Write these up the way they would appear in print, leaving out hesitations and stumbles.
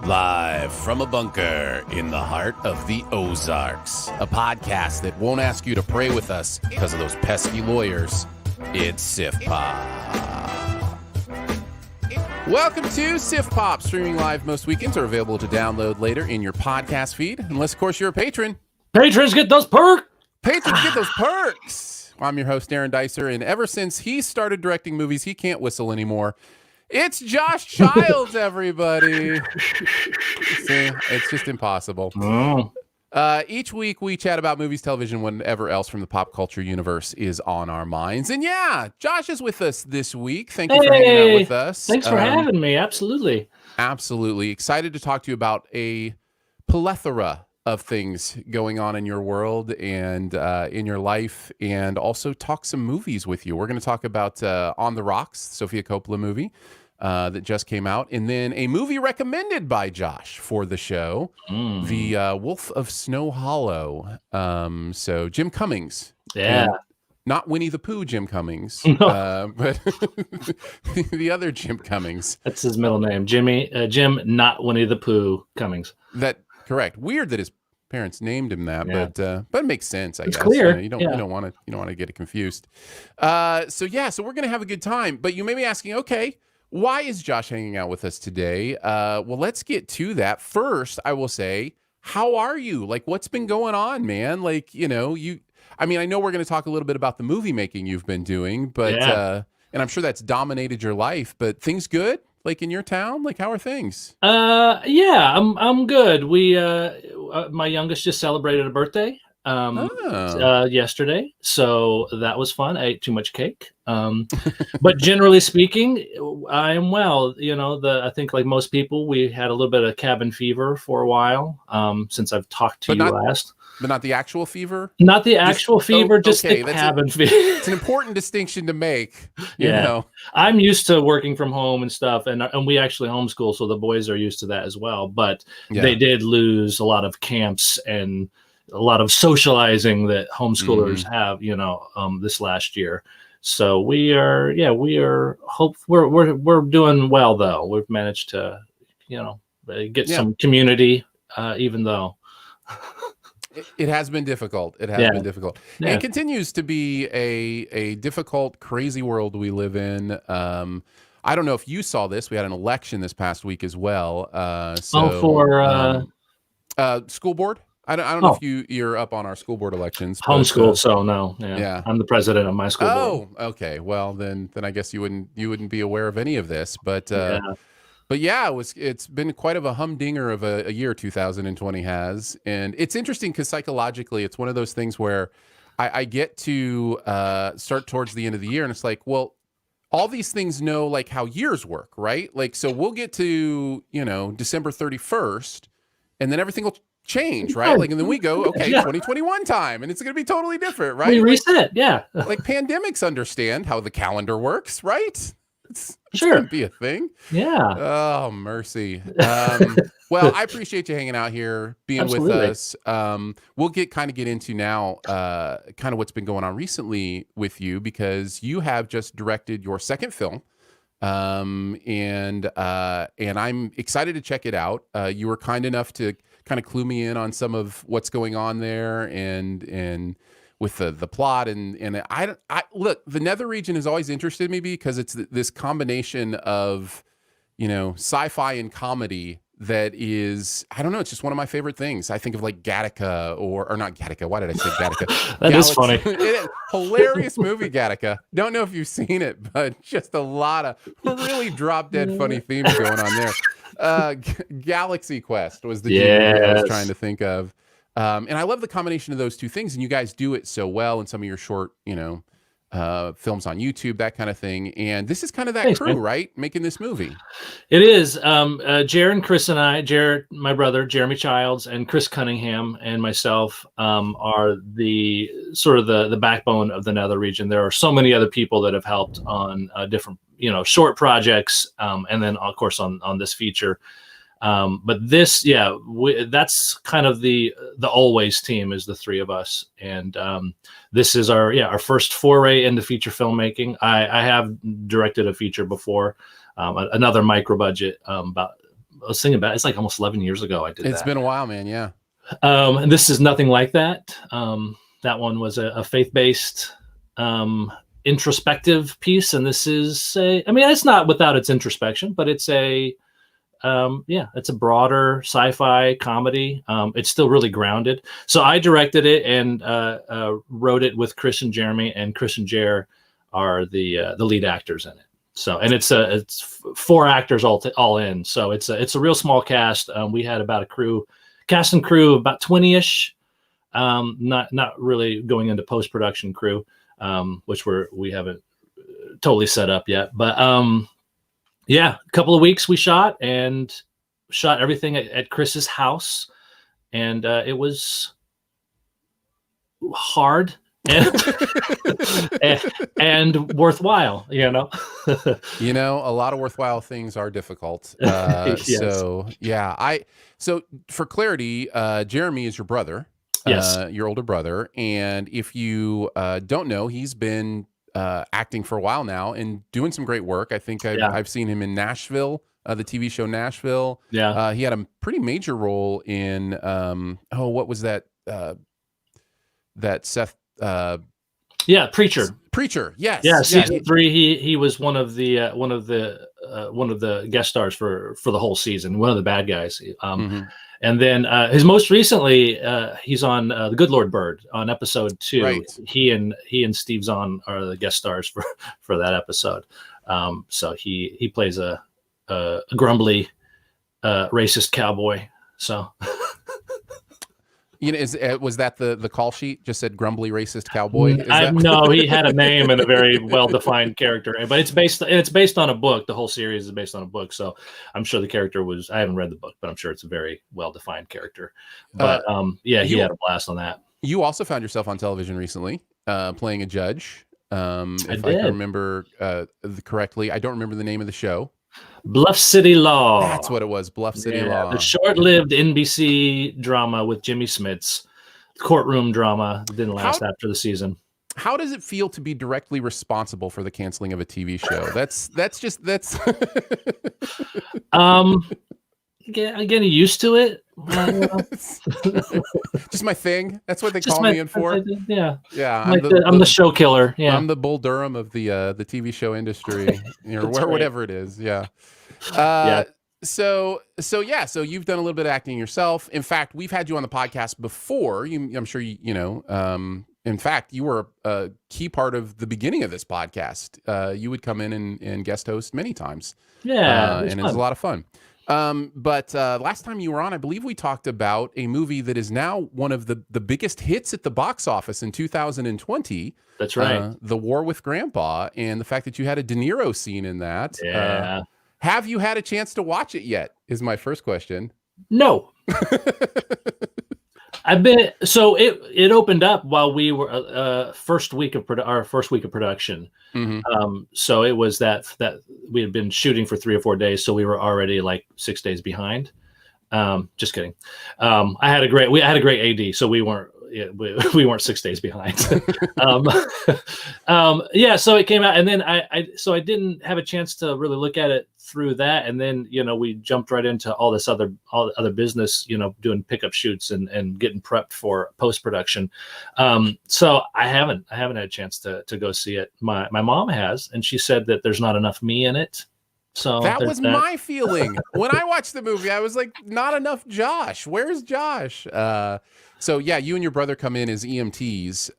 Live from a bunker in the heart of the Ozarks, a podcast that won't ask you to pray with us because of those pesky lawyers. It's Sif Pop. Welcome to Sif Pop, streaming live most weekends or available to download later in your podcast feed, unless, of course, you're a patron. Patrons get those perks! Patrons get those perks! I'm your host, Aaron Dicer, and ever since he started directing movies, he can't whistle anymore. It's Josh Childs, everybody. See, it's just impossible. Oh. Each week we chat about movies, television, whatever else from the pop culture universe is on our minds. And yeah, Josh is with us this week. Thank you for hanging out with us. Thanks for having me. Absolutely. Absolutely. Excited to talk to you about a plethora of things going on in your world and in your life, and also talk some movies with you. We're going to talk about On the Rocks, Sofia Coppola movie that just came out, and then a movie recommended by Josh for the show, The Wolf of Snow Hollow. So Jim Cummings. Yeah. Not Winnie the Pooh Jim Cummings, No. but the other Jim Cummings. That's his middle name. Jim, not Winnie the Pooh Cummings. That correct. Weird that his parents named him that, Yeah. but it makes sense. I guess clear. You don't want to get it confused. So we're gonna have a good time. But you may be asking, okay, why is Josh hanging out with us today? Well, let's get to that. First, I will say, how are you? Like, what's been going on, man? Like, I know we're going to talk a little bit about the movie making you've been doing, but and I'm sure that's dominated your life. But things good? Like in your town? Like, how are things? I'm good. We my youngest just celebrated a birthday yesterday, so that was fun. I ate too much cake. But generally speaking, I am well. I think like most people, we had a little bit of cabin fever for a while since I've talked to you last. But not the actual fever? Not the actual fever, just the cabin fever. It's an important distinction to make. You know. I'm used to working from home and stuff, and we actually homeschool, so the boys are used to that as well. But they did lose a lot of camps and a lot of socializing that homeschoolers have, this last year. So we're doing well, though. We've managed to, get some community, even though. It has been difficult. It has been difficult. Yeah. It continues to be a difficult, crazy world we live in. I don't know if you saw this. We had an election this past week as well. For school board? I don't know if you're up on our school board elections. Homeschool, so no. Yeah. I'm the president of my school board. Oh, okay. Well, then I guess you wouldn't be aware of any of this. But it's been quite of a humdinger of a year 2020 has. And it's interesting because psychologically, it's one of those things where I get to start towards the end of the year, and it's like, well, all these things know like how years work, right? Like, so we'll get to, December 31st, and then everything will change, right? Like, and then we go, okay, 2021 time, and it's going to be totally different, right? We reset, like pandemics understand how the calendar works, right? It's sure. Going to be a thing. Yeah. Oh, mercy. Well, I appreciate you hanging out here, being with us. We'll get into now kind of what's been going on recently with you, because you have just directed your second film. And I'm excited to check it out. You were kind enough to kind of clue me in on some of what's going on there and with the plot and I look, the Nether region has always interested me because it's this combination of, sci-fi and comedy that is, I don't know, it's just one of my favorite things. I think of like Gattaca or not Gattaca. Why did I say Gattaca? That is funny. It is hilarious movie, Gattaca. Don't know if you've seen it, but just a lot of really drop dead funny themes going on there. Galaxy Quest was the movie I was trying to think of. And I love the combination of those two things, and you guys do it so well in some of your short, films on YouTube, that kind of thing. And this is kind of that crew, right? Making this movie. It is. Jared and Chris and I, Jared, my brother, Jeremy Childs, and Chris Cunningham and myself are the sort of the backbone of the Nether region. There are so many other people that have helped on different, short projects. And then of course on this feature. But this, that's kind of the always team is the three of us. And this is our first foray into feature filmmaking. I have directed a feature before, another micro budget, about was thinking about it. It's like almost 11 years ago I did that. It's been a while, man. Yeah. And this is nothing like that. That one was a faith-based introspective piece, and this is it's not without its introspection, but it's it's a broader sci-fi comedy. It's still really grounded. So I directed it and wrote it with Chris and Jeremy, and Chris and Jer are the lead actors in it. So, and it's 4 actors all in. So it's a real small cast. We had about cast and crew about 20-ish. Not really going into post-production crew, which we haven't totally set up yet. But a couple of weeks we shot everything at Chris's house, and it was hard and worthwhile, a lot of worthwhile things are difficult. Yes. So for clarity, Jeremy is your brother. Yes. Your older brother. And if you don't know, he's been acting for a while now and doing some great work. I think I've seen him in Nashville, the TV show Nashville. Yeah. He had a pretty major role in what was that? That Seth. Preacher. Yes. Yeah, season 3. He was one of the guest stars for the whole season. One of the bad guys. And then his most recently, he's on The Good Lord Bird on episode 2. Right. He and Steve Zahn are the guest stars for that episode. So he plays a grumbly, racist cowboy. So. Was that the call sheet? Just said grumbly racist cowboy? No, he had a name and a very well-defined character, but it's based on a book. The whole series is based on a book, so I'm sure the character was. I haven't read the book, but I'm sure it's a very well-defined character. But he had a blast on that. You also found yourself on television recently, playing a judge. If I can remember correctly, I don't remember the name of the show. Bluff City Law. That's what it was. Bluff City Law. The short-lived NBC drama with Jimmy Smits. Courtroom drama. Didn't last after the season. How does it feel to be directly responsible for the canceling of a TV show? That's getting used to it. Just my thing. That's what they call me in for. Yeah. I'm the show killer. Yeah. I'm the Bull Durham of the TV show industry, whatever it is. Yeah. So you've done a little bit of acting yourself. In fact, we've had you on the podcast before. I'm sure you know. In fact, you were a key part of the beginning of this podcast. You would come in and guest host many times. Yeah, and it was a lot of fun. But last time you were on, I believe we talked about a movie that is now one of the biggest hits at the box office in 2020. That's right. The War with Grandpa, and the fact that you had a De Niro scene in that. Yeah. Have you had a chance to watch it yet? Is my first question. No. It opened up while we were our first week of production. Mm-hmm. So it was that we had been shooting for 3 or 4 days, so we were already like 6 days behind. Just kidding. I had a great AD, so we weren't 6 days behind. So it came out, and then I didn't have a chance to really look at it through that, and then we jumped right into all the other business, doing pickup shoots and getting prepped for post-production. So I haven't had a chance to go see it. My mom has, and she said that there's not enough me in it. So that was my feeling when I watched the movie. I was like, not enough Josh. Where's Josh? So yeah, you and your brother come in as EMTs.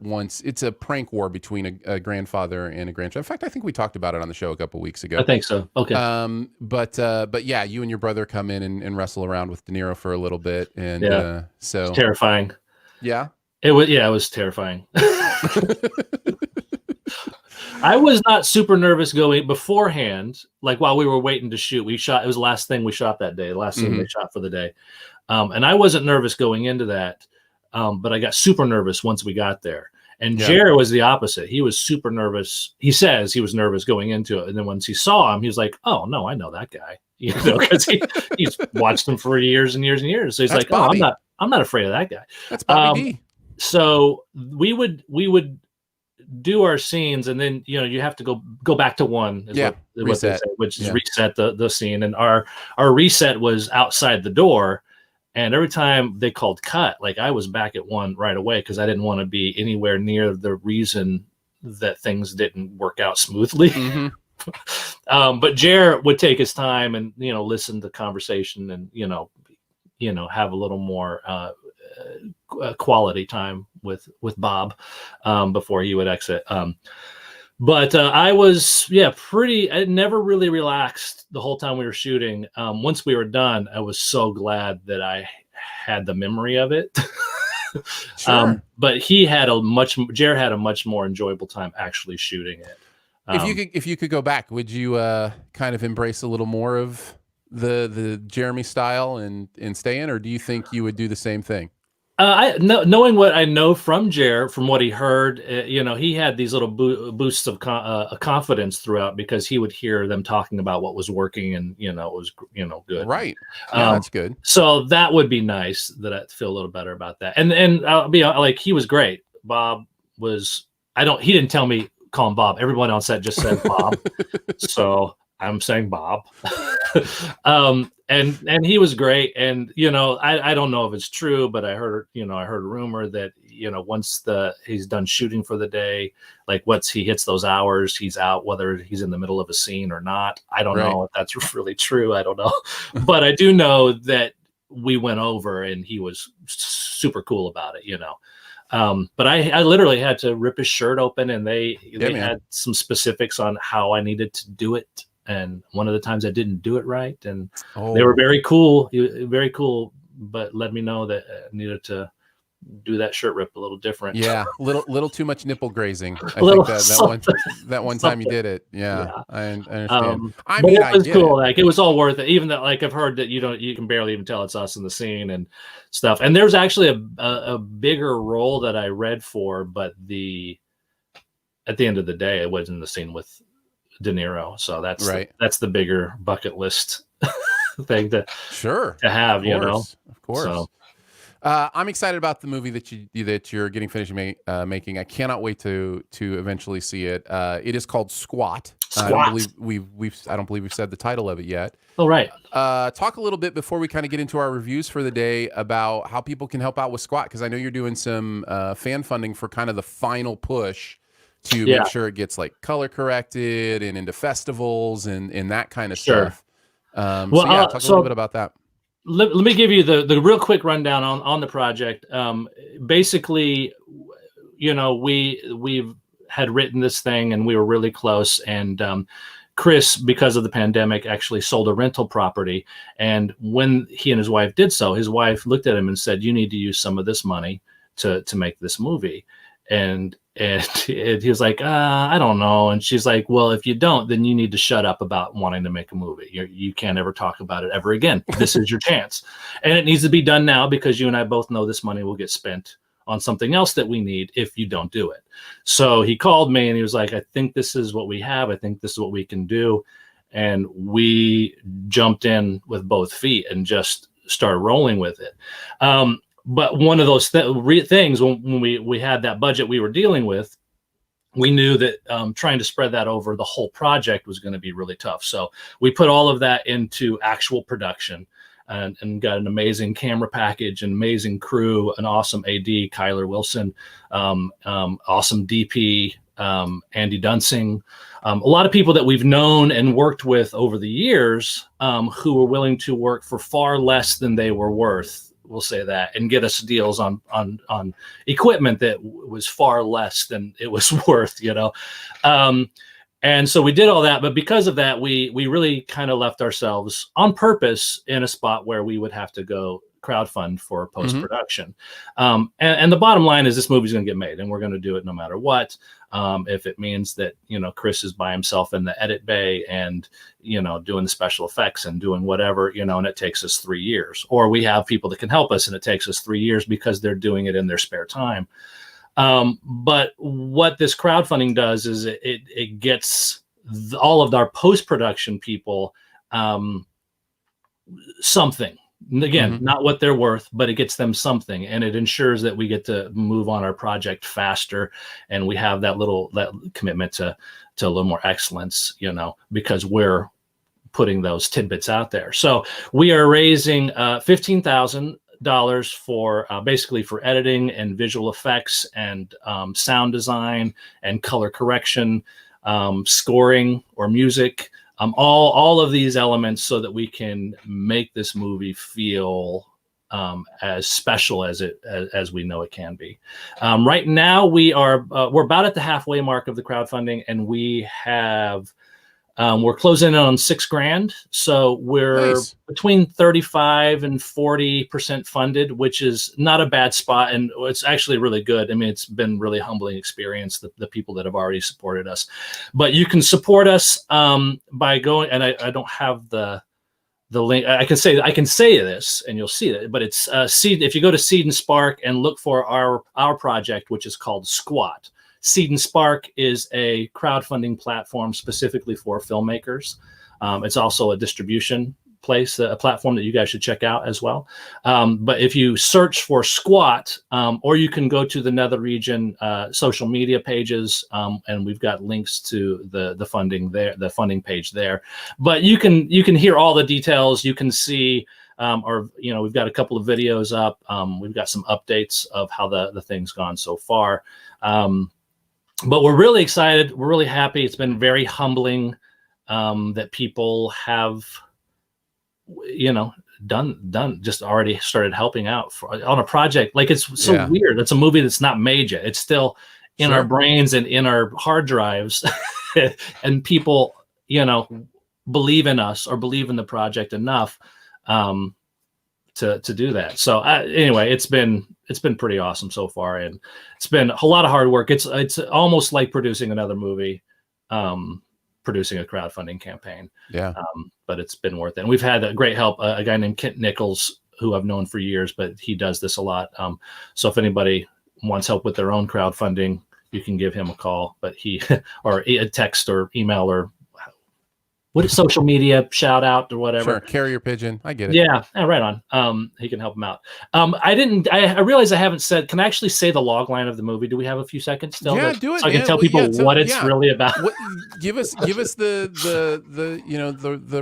Once it's a prank war between a grandfather and a grandchild. In fact, I think we talked about it on the show a couple weeks ago. I think so. Okay. But yeah, you and your brother come in and wrestle around with De Niro for a little bit, and so it's terrifying. Yeah. It was terrifying. I was not super nervous going beforehand. Like while we were waiting to shoot, it was the last thing we shot that day, the last scene they shot for the day. And I wasn't nervous going into that, but I got super nervous once we got there. And Jared was the opposite. He was super nervous. He says he was nervous going into it. And then once he saw him, he was like, oh, no, I know that guy. Because he's watched him for years and years and years. So he's like, Bobby. oh, I'm not afraid of that guy. That's Bobby D. So we would do our scenes, and then you have to go back to one. Is what they say, which is reset the scene. And our reset was outside the door, and every time they called cut, like I was back at one right away because I didn't want to be anywhere near the reason that things didn't work out smoothly. But Jer would take his time and listen to conversation and have a little more quality time with Bob before he would exit. But I was I never really relaxed the whole time we were shooting. Once we were done, I was so glad that I had the memory of it. Sure. But Jared had a much more enjoyable time actually shooting it. If you could go back, would you kind of embrace a little more of the Jeremy style and stay in, or do you think you would do the same thing? Knowing what I know from Jer, from what he heard, he had these little boosts of confidence throughout because he would hear them talking about what was working and it was good. Right. Yeah, that's good. So that would be nice that I feel a little better about that. And I'll be like, he was great. Bob was. He didn't tell me call him Bob. Everyone on set just said Bob. So I'm saying Bob. And he was great. And, I don't know if it's true, but I heard a rumor that, once he's done shooting for the day, like once he hits those hours, he's out, whether he's in the middle of a scene or not. I don't know if that's really true. I don't know. But I do know that we went over and he was super cool about it, but I literally had to rip his shirt open, and they had some specifics on how I needed to do it. And one of the times I didn't do it right, and they were very cool, but let me know that I needed to do that shirt rip a little different. Yeah, little too much nipple grazing. I think that one time you did it. Yeah. I understand. It was cool. Like it was all worth it. Even that, like I've heard that you can barely even tell it's us in the scene and stuff. And there's actually a bigger role that I read for, but at the end of the day, it was in the scene with De Niro. So that's the bigger bucket list thing to have. Of course. So, I'm excited about the movie that you're getting finished making. I cannot wait to eventually see it. It is called Squat. I don't believe we've said the title of it yet. Oh, right. Talk a little bit before we kind of get into our reviews for the day about how people can help out with Squat, because I know you're doing some fan funding for kind of the final push to make sure it gets like color corrected and into festivals and that kind of stuff. Talk a little bit about that. Let me give you the real quick rundown on the project. Basically, we've had written this thing and we were really close. And Chris, because of the pandemic, actually sold a rental property. And when he and his wife did so, his wife looked at him and said, "You need to use some of this money to make this movie." And he was like, I don't know. And she's like, well, if you don't, then you need to shut up about wanting to make a movie. You can't ever talk about it ever again. This is your chance. And it needs to be done now because you and I both know this money will get spent on something else that we need if you don't do it. So he called me and he was like, I think this is what we have. I think this is what we can do. And we jumped in with both feet and just started rolling with it. But one of those things when we had that budget we were dealing with, we knew that trying to spread that over the whole project was going to be really tough. So we put all of that into actual production and got an amazing camera package, an amazing crew, an awesome AD, Kyler Wilson, awesome DP, Andy Dunsing, a lot of people that we've known and worked with over the years who were willing to work for far less than they were worth. We'll say that, and get us deals on equipment that was far less than it was worth, and so we did all that. But because of that, we really kind of left ourselves on purpose in a spot where we would have to go crowdfund for post-production. And the bottom line is this movie's going to get made and we're going to do it no matter what. If it means that, Chris is by himself in the edit bay and, doing the special effects and doing whatever, and it takes us 3 years, or we have people that can help us and it takes us 3 years because they're doing it in their spare time. But what this crowdfunding does is it gets all of our post-production people something. Again, Mm-hmm. not what they're worth, but it gets them something, and it ensures that we get to move on our project faster, and we have that commitment to a little more excellence, because we're putting those tidbits out there. So we are raising $15,000 for basically for editing and visual effects and sound design and color correction, scoring or music, all of these elements, so that we can make this movie feel as special as we know it can be. Right now, we're about at the halfway mark of the crowdfunding, and we're closing in on $6,000. So we're Nice. between 35 and 40% funded, which is not a bad spot. And it's actually really good. I mean, it's been really humbling experience, the people that have already supported us. But you can support us by going, and I don't have the link. I can say this and you'll see it, but it's Seed. If you go to Seed and Spark and look for our project, which is called Squat. Seed and Spark is a crowdfunding platform specifically for filmmakers. It's also a distribution place, a platform that you guys should check out as well. But if you search for Squat, or you can go to the Nether Region social media pages, and we've got links to the funding there, the funding page there. But you can hear all the details. You can see, we've got a couple of videos up. We've got some updates of how the thing's gone so far. But we're really excited. We're really happy. It's been very humbling that people have, done just already started helping out on a project. Like, it's so weird. It's a movie that's not made yet. It's still in our brains and in our hard drives, and people, believe in us or believe in the project enough to do that. So anyway, it's been pretty awesome so far, and it's been a lot of hard work. It's almost like producing another movie, producing a crowdfunding campaign. Yeah. But it's been worth it. And we've had a great help, a guy named Kent Nichols, who I've known for years, but he does this a lot. So if anybody wants help with their own crowdfunding, you can give him a call, but or a text or email, or what is social media shout out or whatever. Sure. Carrier pigeon. I get it. Yeah, right on. He can help him out. I realize I haven't said, can I actually say the log line of the movie? Do we have a few seconds still? Yeah, do it. So I can tell people what it's really about. Give us the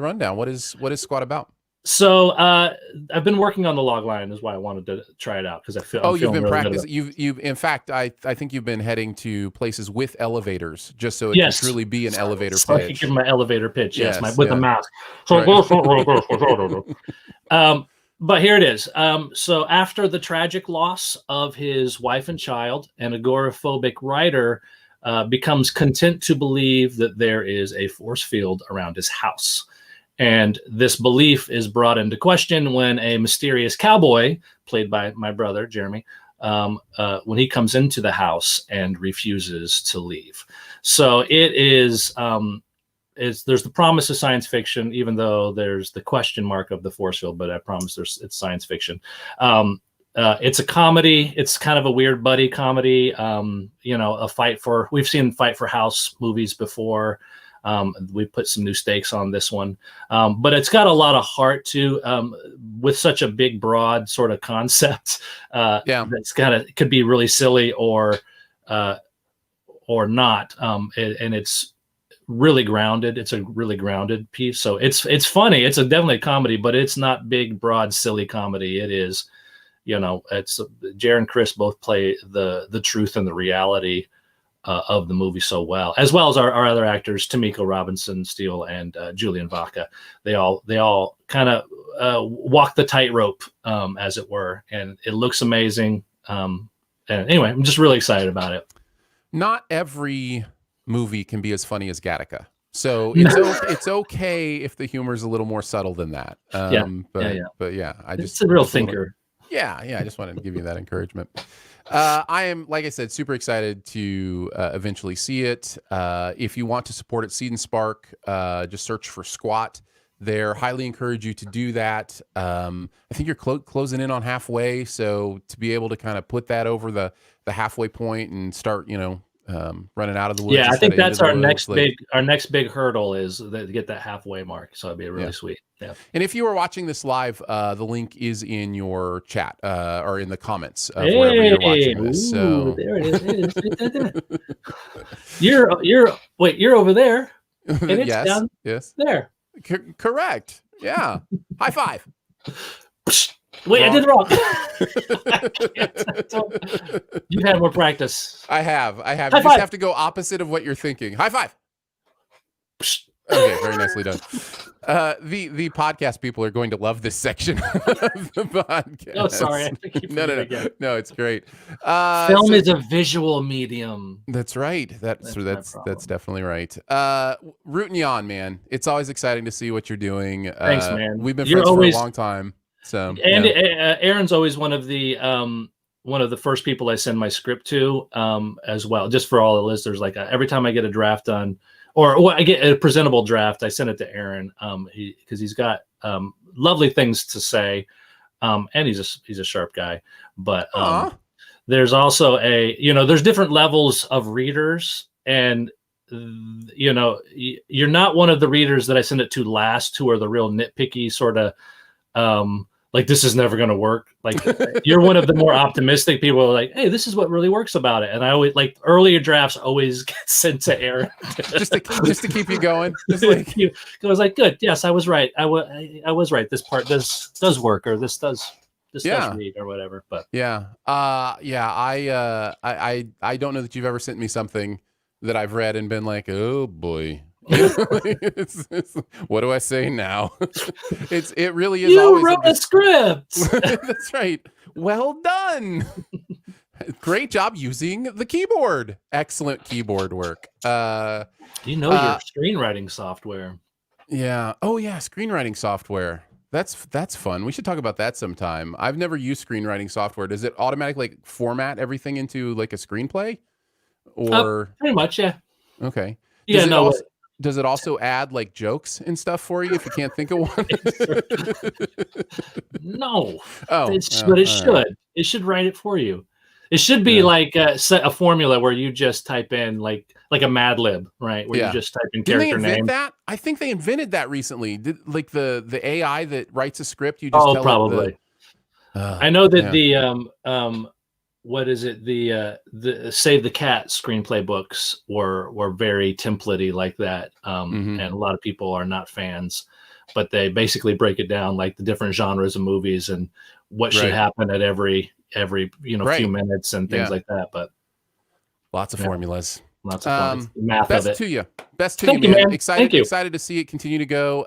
rundown. What is Squad about? So I've been working on the log line, is why I wanted to try it out, because I feel. You've been practicing. You've in fact, I think you've been heading to places with elevators, just so it can truly be an elevator pitch. I can give my elevator pitch. Yes, with a mask. So but here it is. So after the tragic loss of his wife and child, an agoraphobic writer becomes content to believe that there is a force field around his house. And this belief is brought into question when a mysterious cowboy, played by my brother, Jeremy, when he comes into the house and refuses to leave. So it is, there's the promise of science fiction, even though there's the question mark of the force field, but I promise it's science fiction. It's a comedy. It's kind of a weird buddy comedy. We've seen Fight for House movies before. We put some new stakes on this one, but it's got a lot of heart too, with such a big, broad sort of concept. That's it could be really silly or not, and it's really grounded. It's a really grounded piece, so it's funny. It's definitely a comedy, but it's not big, broad, silly comedy. It is, it's Jared and Chris both play the truth and the reality of the movie so well as our other actors, Tamiko Robinson Steele and Julian Vaca. They all kind of walk the tightrope, as it were, and it looks amazing. And anyway, I'm just really excited about it. Not every movie can be as funny as Gattaca, so it's okay if the humor is a little more subtle than that. But yeah, it's a real thinker. I just wanted to give you that encouragement. I am, like I said, super excited to eventually see it. If you want to support it, Seed and Spark, just search for Squat there. Highly encourage you to do that. I think you're closing in on halfway, so to be able to kind of put that over the halfway point and start, running out of the woods. Yeah, I think that's our next like, big hurdle is to get that halfway mark. So it'd be really sweet. Yeah. And if you are watching this live, the link is in your chat or in the comments of wherever you're watching this. So there it is. You're over there, and it's down there. Correct. Yeah. High five. Wait, wrong. I did it wrong. You've had more practice. I have. High you five. Just have to go opposite of what you're thinking. High five. Okay, very nicely done. The podcast people are going to love this section of the podcast. Oh, sorry. No, it's great. Film is a visual medium. That's right. That's definitely right. Rooting you on, man. It's always exciting to see what you're doing. Thanks, man. We've been friends for a long time. So, and Aaron's always one of the first people I send my script to, as well. Just for all the listeners, like every time I get a draft done, or I get a presentable draft, I send it to Aaron, because he's got lovely things to say, and he's a sharp guy. But there's also there's different levels of readers, and you're not one of the readers that I send it to last, who are the real nitpicky sort of. Like, this is never going to work. Like, you're one of the more optimistic people who are like, hey, this is what really works about it. And I always like earlier drafts always get sent to Aaron just to keep you going. Just like I was like, good. Yes, I was right. I was right. This part does work, or this does read, or whatever. But I don't know that you've ever sent me something that I've read and been like, oh boy. What do I say now? It really is. You wrote a script. That's right. Well done. Great job using the keyboard. Excellent keyboard work. Your screenwriting software. Yeah. Oh yeah, screenwriting software. That's fun. We should talk about that sometime. I've never used screenwriting software. Does it automatically format everything into like a screenplay? Or pretty much, yeah. Okay. Does it also add like jokes and stuff for you if you can't think of one? No. But it should. Right. It should write it for you. It should be like a formula where you just type in like a Mad Lib, right? Where you just type in character name. Didn't they invent that? I think they invented that recently. Like the AI that writes a script, you just tell probably. I know that what is it? The Save the Cat screenplay books were very template-y like that, and a lot of people are not fans, but they basically break it down like the different genres of movies and what should happen at every few minutes and things like that. But lots of formulas, lots of math. Best to you, man. Excited to see it continue to go.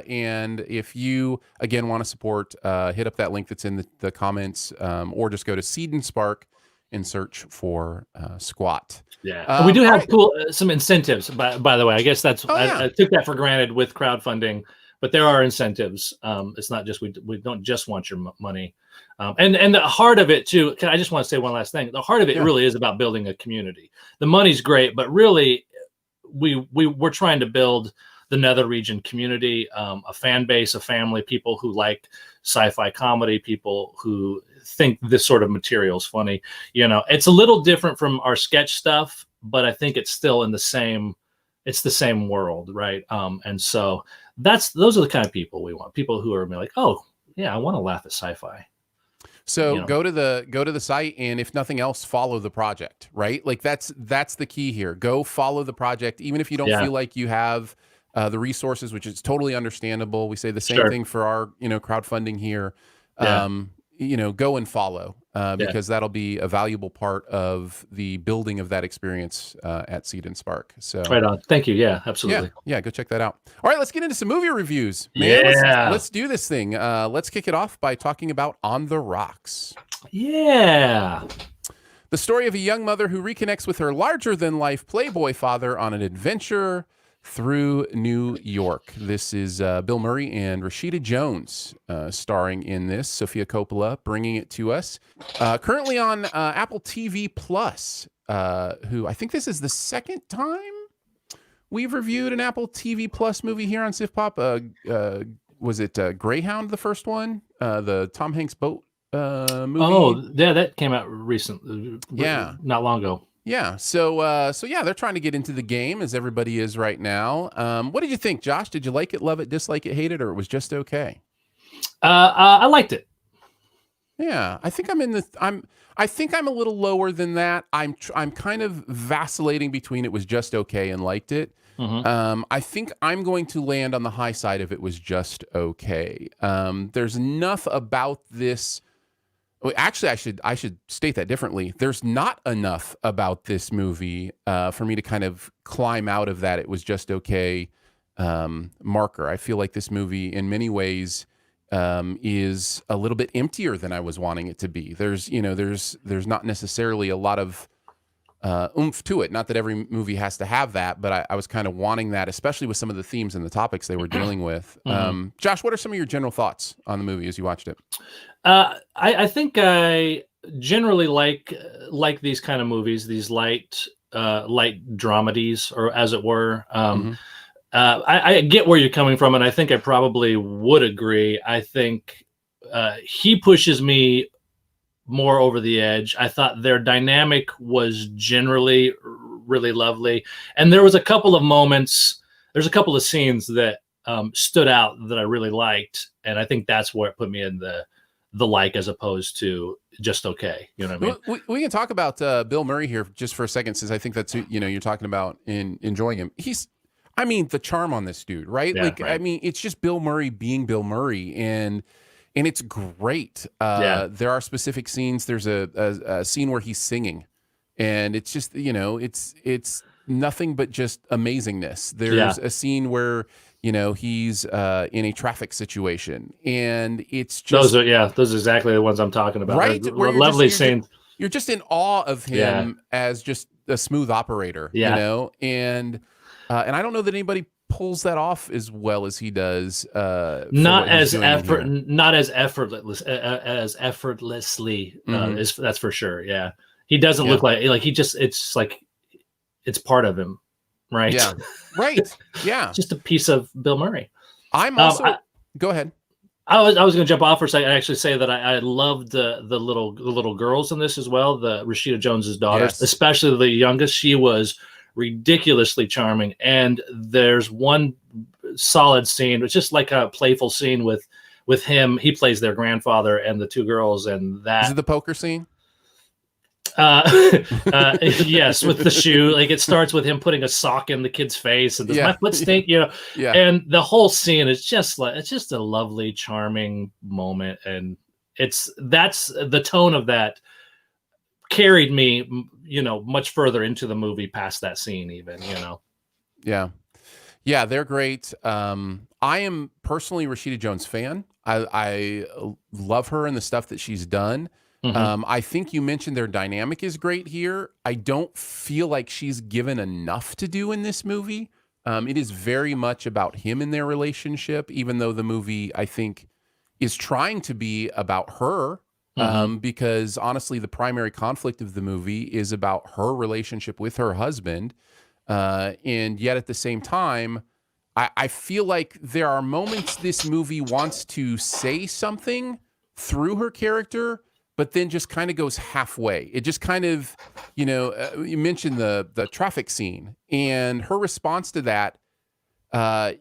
And if you again want to support, hit up that link that's in the comments, or just go to Seed and Spark and search for Squat. Yeah, we do have some incentives. By the way, I guess that's I took that for granted with crowdfunding, but there are incentives. It's not just we don't just want your money. And the heart of it too. I just want to say one last thing. The heart of it really is about building a community. The money's great, but really, we're trying to build the Nether region community, a fan base, a family, people who like sci-fi comedy, people who think this sort of material is funny. It's a little different from our sketch stuff, but I think it's still in the same world, right? And so those are the kind of people we want. People who are like, oh yeah, I want to laugh at sci-fi. So go to the site, and if nothing else, follow the project, right? Like that's the key here. Go follow the project, even if you don't feel like you have the resources, which is totally understandable. We say the same thing for our crowdfunding here. Go and follow because that'll be a valuable part of the building of that experience at Seed and Spark. So right on. Thank you. Yeah, absolutely. Yeah, go check that out. All right, let's get into some movie reviews. Man, let's do this thing. Let's kick it off by talking about On the Rocks. Yeah. The story of a young mother who reconnects with her larger-than-life Playboy father on an adventure through New York. This is Bill Murray and Rashida Jones starring in this. Sofia Coppola bringing it to us. Currently on Apple TV Plus, who I think this is the second time we've reviewed an Apple TV Plus movie here on Sif Pop. Was it Greyhound, the first one? The Tom Hanks boat movie? Oh, yeah, that came out recently. Yeah. Not long ago. Yeah. So yeah, they're trying to get into the game as everybody is right now. What did you think, Josh? Did you like it, love it, dislike it, hate it, or it was just okay? I liked it. Yeah, I think I'm in the I think I'm a little lower than that. I'm kind of vacillating between it was just okay and liked it. Mm-hmm. I think I'm going to land on the high side of it was just okay. There's enough about this. Well, actually, I should state that differently. There's not enough about this movie for me to kind of climb out of that. It was just okay marker. I feel like this movie, in many ways, is a little bit emptier than I was wanting it to be. There's not necessarily a lot of oomph to it. Not that every movie has to have that, but I was kind of wanting that, especially with some of the themes and the topics they were dealing with. Mm-hmm. Josh, what are some of your general thoughts on the movie as you watched it? I think I generally like these kind of movies, these light dramedies, or as it were. Mhm. I get where you're coming from, and I think I probably would agree. I think he pushes me more over the edge. I thought their dynamic was generally really lovely, and there was a couple of moments. There's a couple of scenes that stood out that I really liked, and I think that's where it put me in the like, as opposed to just okay. You know what I mean? We can talk about Bill Murray here just for a second, since I think that's who, you're talking about in enjoying him. I mean, the charm on this dude, right? Yeah, Like, right. I mean, it's just Bill Murray being Bill Murray, and it's great. Yeah. There are specific scenes. There's a scene where he's singing, and it's just it's nothing but just amazingness. Yeah. There's a scene where he's in a traffic situation, and it's just Those are exactly the ones I'm talking about. right where Lovely scenes. you're just in awe of Yeah. him as just a smooth operator, Yeah. and I don't know that anybody pulls that off as well as he does. Not as effortlessly Mhm. that's for sure. Yeah. He doesn't Yeah. look like he just it's like it's part of him, right? Yeah. Right. Yeah. Just a piece of Bill Murray. I'm Um, also I, go ahead. I was going to jump off for a second. I actually say that I loved the little girls in this as well. The Rashida Jones's daughters, Yes. especially the youngest. She was ridiculously charming. And there's one solid scene. It's just like a playful scene with him. He plays their grandfather and the two girls, and Is that it the poker scene? yes, with the shoe. Like, it starts with him putting a sock in the kid's face, and does Yeah. my foot stink? Yeah. And the whole scene is just like, it's just a lovely, charming moment, and that's the tone of that carried me, much further into the movie past that scene, even. Yeah. Yeah, they're great. I am personally a Rashida Jones fan. I love her and the stuff that she's done. Mhm. I think you mentioned their dynamic is great here. I don't feel like she's given enough to do in this movie. It is very much about him and their relationship, even though the movie, I think, is trying to be about her. Mhm. Because honestly, the primary conflict of the movie is about her relationship with her husband. And yet at the same time, I feel like there are moments this movie wants to say something through her character, but then just kind of goes halfway. It just kind of, you mentioned the traffic scene, and her response to that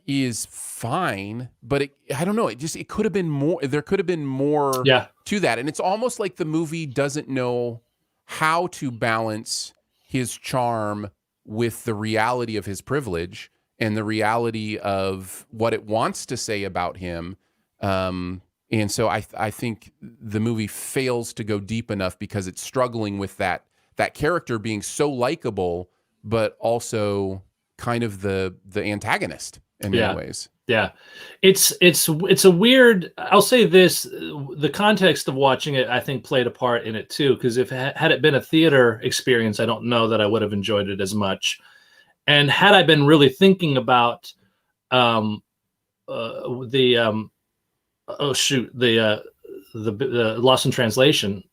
is fine, but I don't know. It could have been more. There could have been more Yeah. to that, and it's almost like the movie doesn't know how to balance his charm with the reality of his privilege and the reality of what it wants to say about him. And so I think the movie fails to go deep enough because it's struggling with that character being so likable, but also kind of the antagonist in many ways. Yeah. It's a weird, I'll say this, the context of watching it, I think, played a part in it too, because if had it been a theater experience, I don't know that I would have enjoyed it as much. And had I been really thinking about the the Lost in Translation.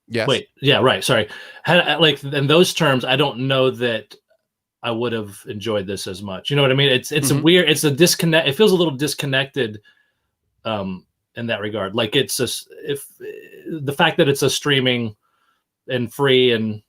Yes. Wait, yeah, right. Sorry. Like, in those terms, I don't know that I would have enjoyed this as much. You know what I mean? It's a weird, it's a disconnect. It feels a little disconnected in that regard. Like, if the fact that it's a streaming and free and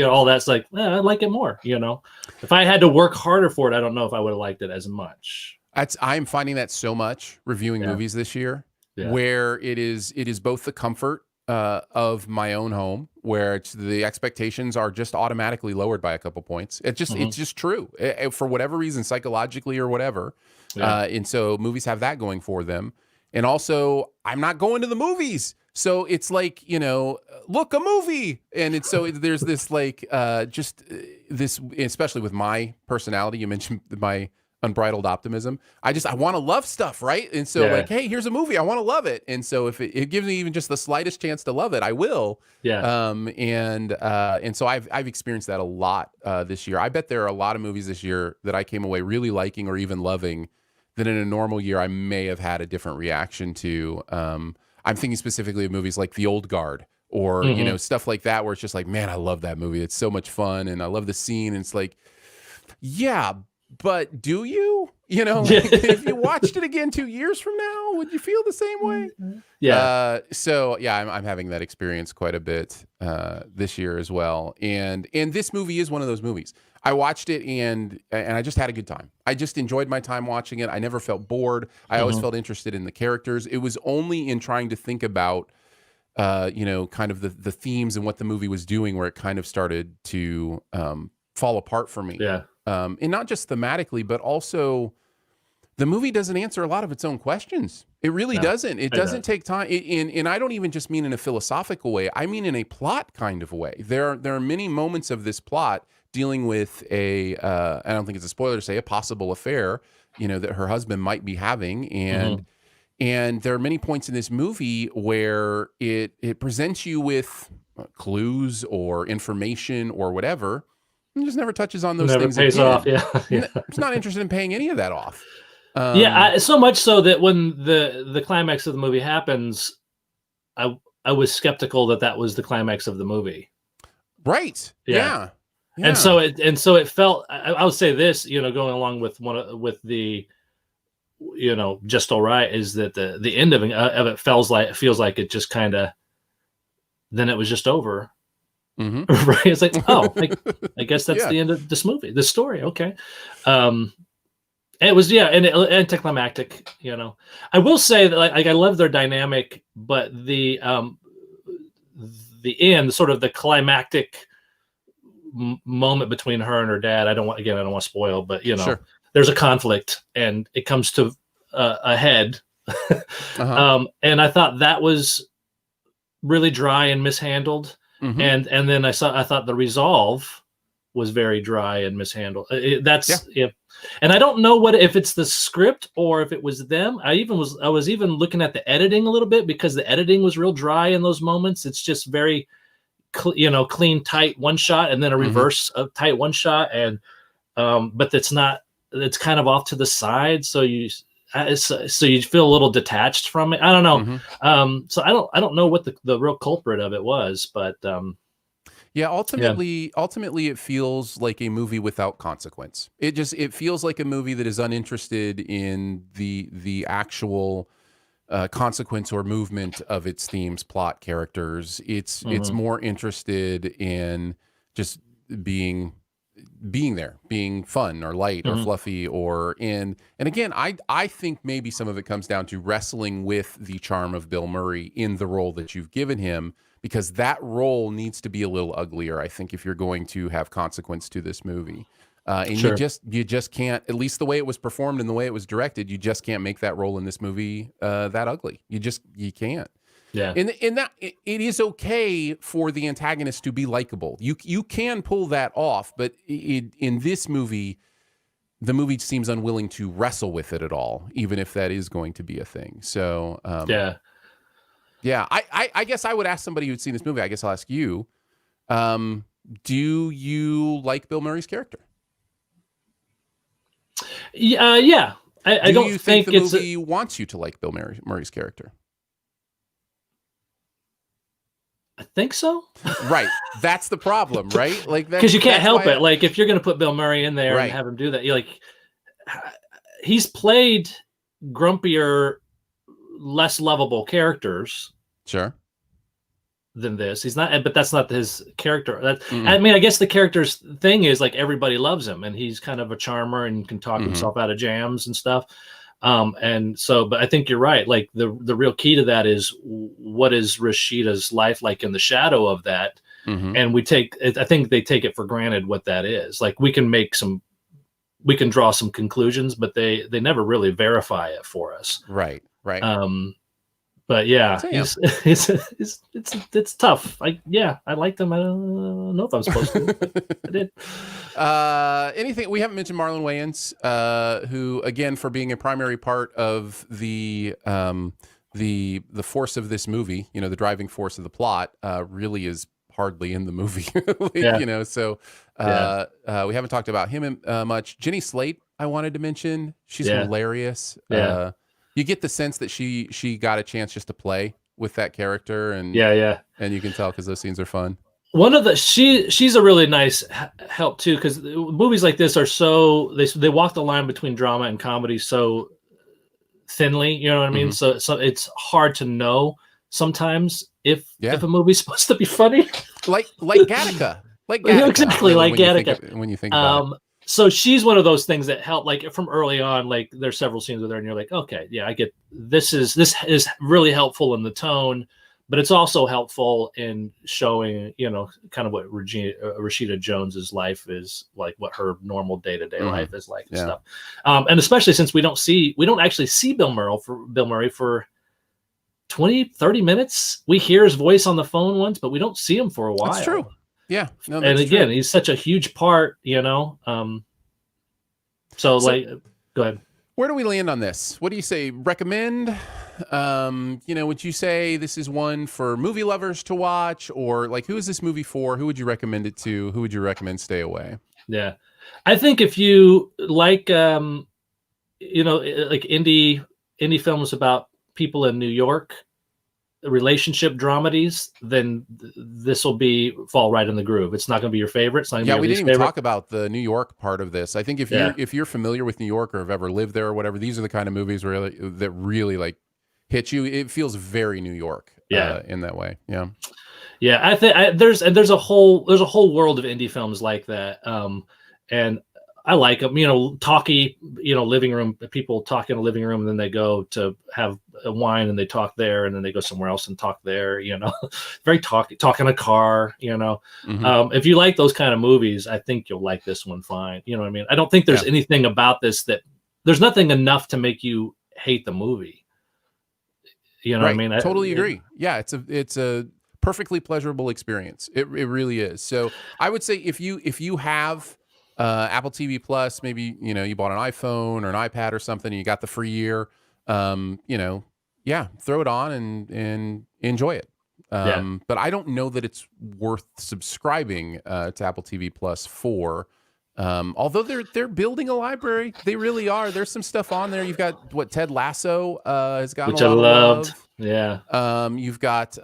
all that's like, I like it more. If I had to work harder for it, I don't know if I would have liked it as much. I'm finding that so much reviewing Yeah. movies this year, Yeah. where it is both the comfort of my own home, where the expectations are just automatically lowered by a couple points. It's just true for whatever reason, psychologically or whatever. Yeah. And so movies have that going for them. And also, I'm not going to the movies. So it's like, look, a movie. And it's so there's this like this, especially with my personality, you mentioned my unbridled optimism. I want to love stuff, right? And so like, hey, here's a movie, I want to love it. And so if it gives me even just the slightest chance to love it, I will. Yeah. And so I've experienced that a lot this year. I bet there are a lot of movies this year that I came away really liking or even loving that in a normal year I may have had a different reaction to. I'm thinking specifically of movies like The Old Guard or, stuff like that, where it's just like, man, I love that movie. It's so much fun. And I love the scene. And it's like, yeah, but do you? If you watched it again 2 years from now, would you feel the same way? Yeah. So yeah, I'm having that experience quite a bit this year as well. And this movie is one of those movies. I watched it and I just had a good time. I just enjoyed my time watching it. I never felt bored. I always felt interested in the characters. It was only in trying to think about kind of the themes and what the movie was doing where it kind of started to fall apart for me. Yeah. And not just thematically, but also the movie doesn't answer a lot of its own questions. It really doesn't. It doesn't take time. And I don't even just mean in a philosophical way. I mean in a plot kind of way. There are many moments of this plot dealing with I don't think it's a spoiler to say, a possible affair, that her husband might be having. And there are many points in this movie where it presents you with clues or information or whatever. It just never touches on those things. Never pays off. Yeah. It's not interested in paying any of that off. So much so that when the climax of the movie happens, I was skeptical that was the climax of the movie. Right. Yeah. And so it felt. I would say this, going along with the, just all right, is that the end of it feels like it just kind of, then it was just over. Mm-hmm. Right? It's like, I guess that's the end of this movie, this story. Okay. It was anticlimactic. I will say that I love their dynamic, but the end, sort of the climactic moment between her and her dad. I don't want to spoil, but Sure. There's a conflict and it comes to a head. And I thought that was really dry and mishandled. Mm-hmm. And then I thought the resolve was very dry and mishandled. And I don't know if it's the script or if it was them. I was even looking at the editing a little bit, because the editing was real dry in those moments. It's just very, clean, tight one shot, and then a reverse of tight one shot. And, but it's kind of off to the side. So you feel a little detached from it. I don't know. So I don't know what the real culprit of it was, but, ultimately it feels like a movie without consequence. It feels like a movie that is uninterested in the actual consequence or movement of its themes, plot, characters. It's more interested in just being there, being fun or light or fluffy and again, I think maybe some of it comes down to wrestling with the charm of Bill Murray in the role that you've given him, because that role needs to be a little uglier, I think, if you're going to have consequence to this movie. And sure. you just can't, at least the way it was performed and the way it was directed, you just can't make that role in this movie that ugly. You can't. Yeah. And that it is okay for the antagonist to be likable. You can pull that off, but in this movie, the movie seems unwilling to wrestle with it at all, even if that is going to be a thing. So yeah, I guess I would ask somebody who'd seen this movie. I guess I'll ask you, do you like Bill Murray's character? Yeah. I don't think the movie wants you to like Bill Murray's character. I think so. Right. That's the problem, right? Like, because you can't help it. Like, if you're going to put Bill Murray in there and have him do that, he's played grumpier, less lovable characters. Sure. than this. He's not, but that's not his character. Mm-mm. I mean, I guess the character's thing is like everybody loves him, and he's kind of a charmer and can talk himself out of jams and stuff. And so, but I think you're right. Like the real key to that is what is Rashida's life like in the shadow of that? And I think they take it for granted what that is. Like we can draw some conclusions, but they never really verify it for us. Right. But yeah, So, it's tough. I liked him. I don't know if I'm supposed to, but I did. Anything we haven't mentioned Marlon Wayans, who again, for being a primary part of the force of this movie, the driving force of the plot, really is hardly in the movie. So we haven't talked about him much. Jenny Slate, I wanted to mention. She's hilarious. You get the sense that she got a chance just to play with that character, and and you can tell because those scenes are fun. One of the she's a really nice help too, because movies like this are so they walk the line between drama and comedy so thinly, you know what I mean? So it's hard to know sometimes if a movie's supposed to be funny, like Gattaca, exactly like Gattaca. When you think about it. So she's one of those things that help, like from early on, like there's several scenes with her and you're like, okay, yeah, I get this is really helpful in the tone, but it's also helpful in showing, kind of what Rashida Jones's life is like, what her normal day-to-day life is like and stuff. And especially since we don't actually see Bill Murray for 20, 30 minutes. We hear his voice on the phone once, but we don't see him for a while. That's true. Yeah. No, and again, he's such a huge part, So like, go ahead. Where do we land on this? What do you say? Recommend? Would you say this is one for movie lovers to watch, or like, who is this movie for? Who would you recommend it to? Who would you recommend stay away? Yeah, I think if you like, like indie films about people in New York, relationship dramedies, then this will fall right in the groove. It's not going to be your favorite. It's not we didn't even talk about the New York part of this. I think if you're familiar with New York or have ever lived there or whatever, these are the kind of movies that really like hit you. It feels very New York, in that way. I think there's a whole world of indie films like that, and I like them. Talky, living room, people talk in a living room, and then they go to have a wine and they talk there, and then they go somewhere else and talk there. Very talk in a car. If you like those kind of movies, I think you'll like this one fine. You know what I mean? I don't think there's anything about this there's nothing enough to make you hate the movie. You know what I mean? Totally agree. Yeah, it's a perfectly pleasurable experience. It really is. So I would say if you have Apple TV Plus, maybe you bought an iPhone or an iPad or something, and you got the free year, throw it on and enjoy it. But I don't know that it's worth subscribing to Apple TV Plus for. Although they're building a library, they really are. There's some stuff on there. You've got Ted Lasso has gotten which a lot I loved. Of love. Yeah. You've got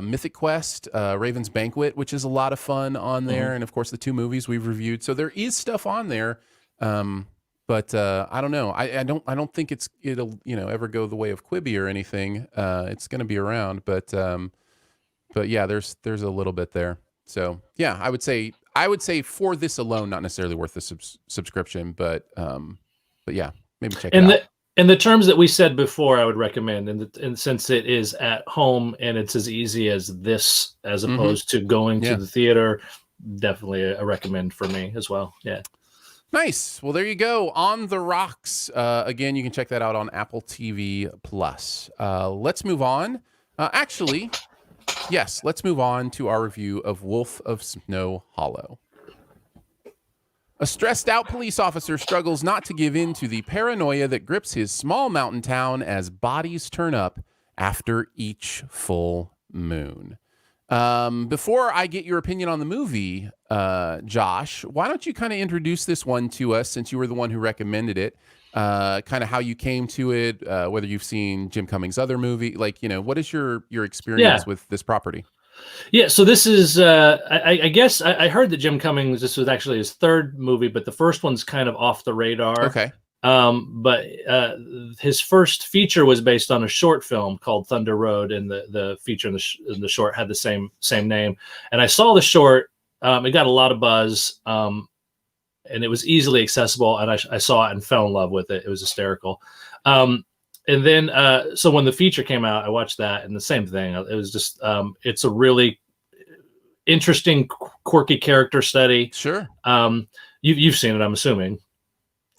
Mythic Quest, Raven's Banquet, which is a lot of fun on there, and of course the two movies we've reviewed. So there is stuff on there, but I don't know. I don't think it'll ever go the way of Quibi or anything. It's going to be around, but yeah, there's a little bit there. So yeah, I would say for this alone, not necessarily worth the subscription, but yeah, maybe check it out. In the terms that we said before, I would recommend, and since it is at home and it's as easy as this, as opposed to going to the theater, definitely a recommend for me as well. Yeah. Nice. Well, there you go. On the Rocks. Again, you can check that out on Apple TV Plus. Let's move on. Let's move on to our review of Wolf of Snow Hollow. A stressed-out police officer struggles not to give in to the paranoia that grips his small mountain town as bodies turn up after each full moon. Before I get your opinion on the movie, Josh, why don't you kind of introduce this one to us, since you were the one who recommended it, kind of how you came to it, whether you've seen Jim Cummings' other movie, what is your experience with this property? Yeah, so this is, I guess, I heard that Jim Cummings, this was actually his third movie, but the first one's kind of off the radar. Okay. But his first feature was based on a short film called Thunder Road, and the feature in the short had the same name. And I saw the short. It got a lot of buzz, and it was easily accessible. And I saw it and fell in love with it. It was hysterical. And then, so when the feature came out, I watched that, and the same thing. It was just, it's a really interesting, quirky character study. Sure. You've seen it, I'm assuming.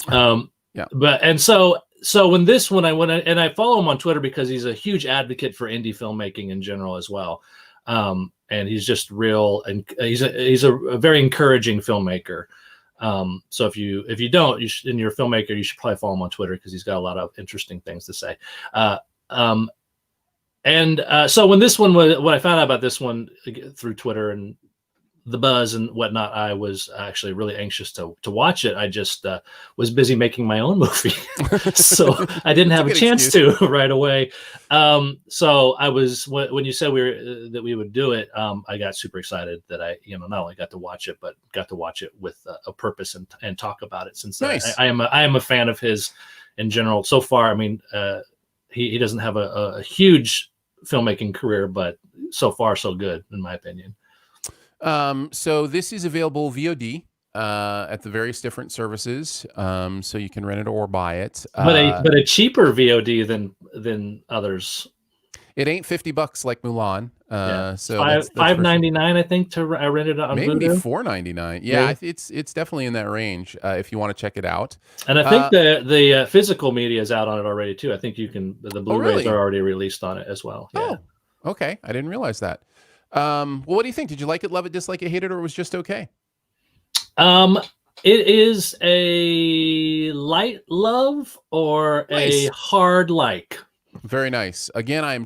Yeah. But and so when I went and I follow him on Twitter because he's a huge advocate for indie filmmaking in general as well. And he's just real, and he's a very encouraging filmmaker. So if you don't, and you're a filmmaker, you should probably follow him on Twitter because he's got a lot of interesting things to say. So when I found out about this one through Twitter and the buzz and whatnot, I was actually really anxious to watch it. I just was busy making my own movie, so I didn't have a chance to right away. So I was, when you said that we would do it, I got super excited that I, not only got to watch it, but got to watch it with a purpose and talk about it. Since nice. I am a fan of his in general. So far, I mean, he doesn't have a huge filmmaking career, but so far so good in my opinion. So this is available VOD at the various different services, so you can rent it or buy it. But a cheaper VOD than others. It ain't $50 like Mulan. So that's $5.99, I think. I rented it on maybe Vudu. $4.99. Yeah, it's definitely in that range if you want to check it out. And I think the physical media is out on it already too. I think the Blu-rays are already released on it as well. Yeah. Oh, okay. I didn't realize that. Well, what do you think? Did you like it, love it, dislike it, hate it, or it was just okay? It is a light love or a hard like. Very nice. Again, I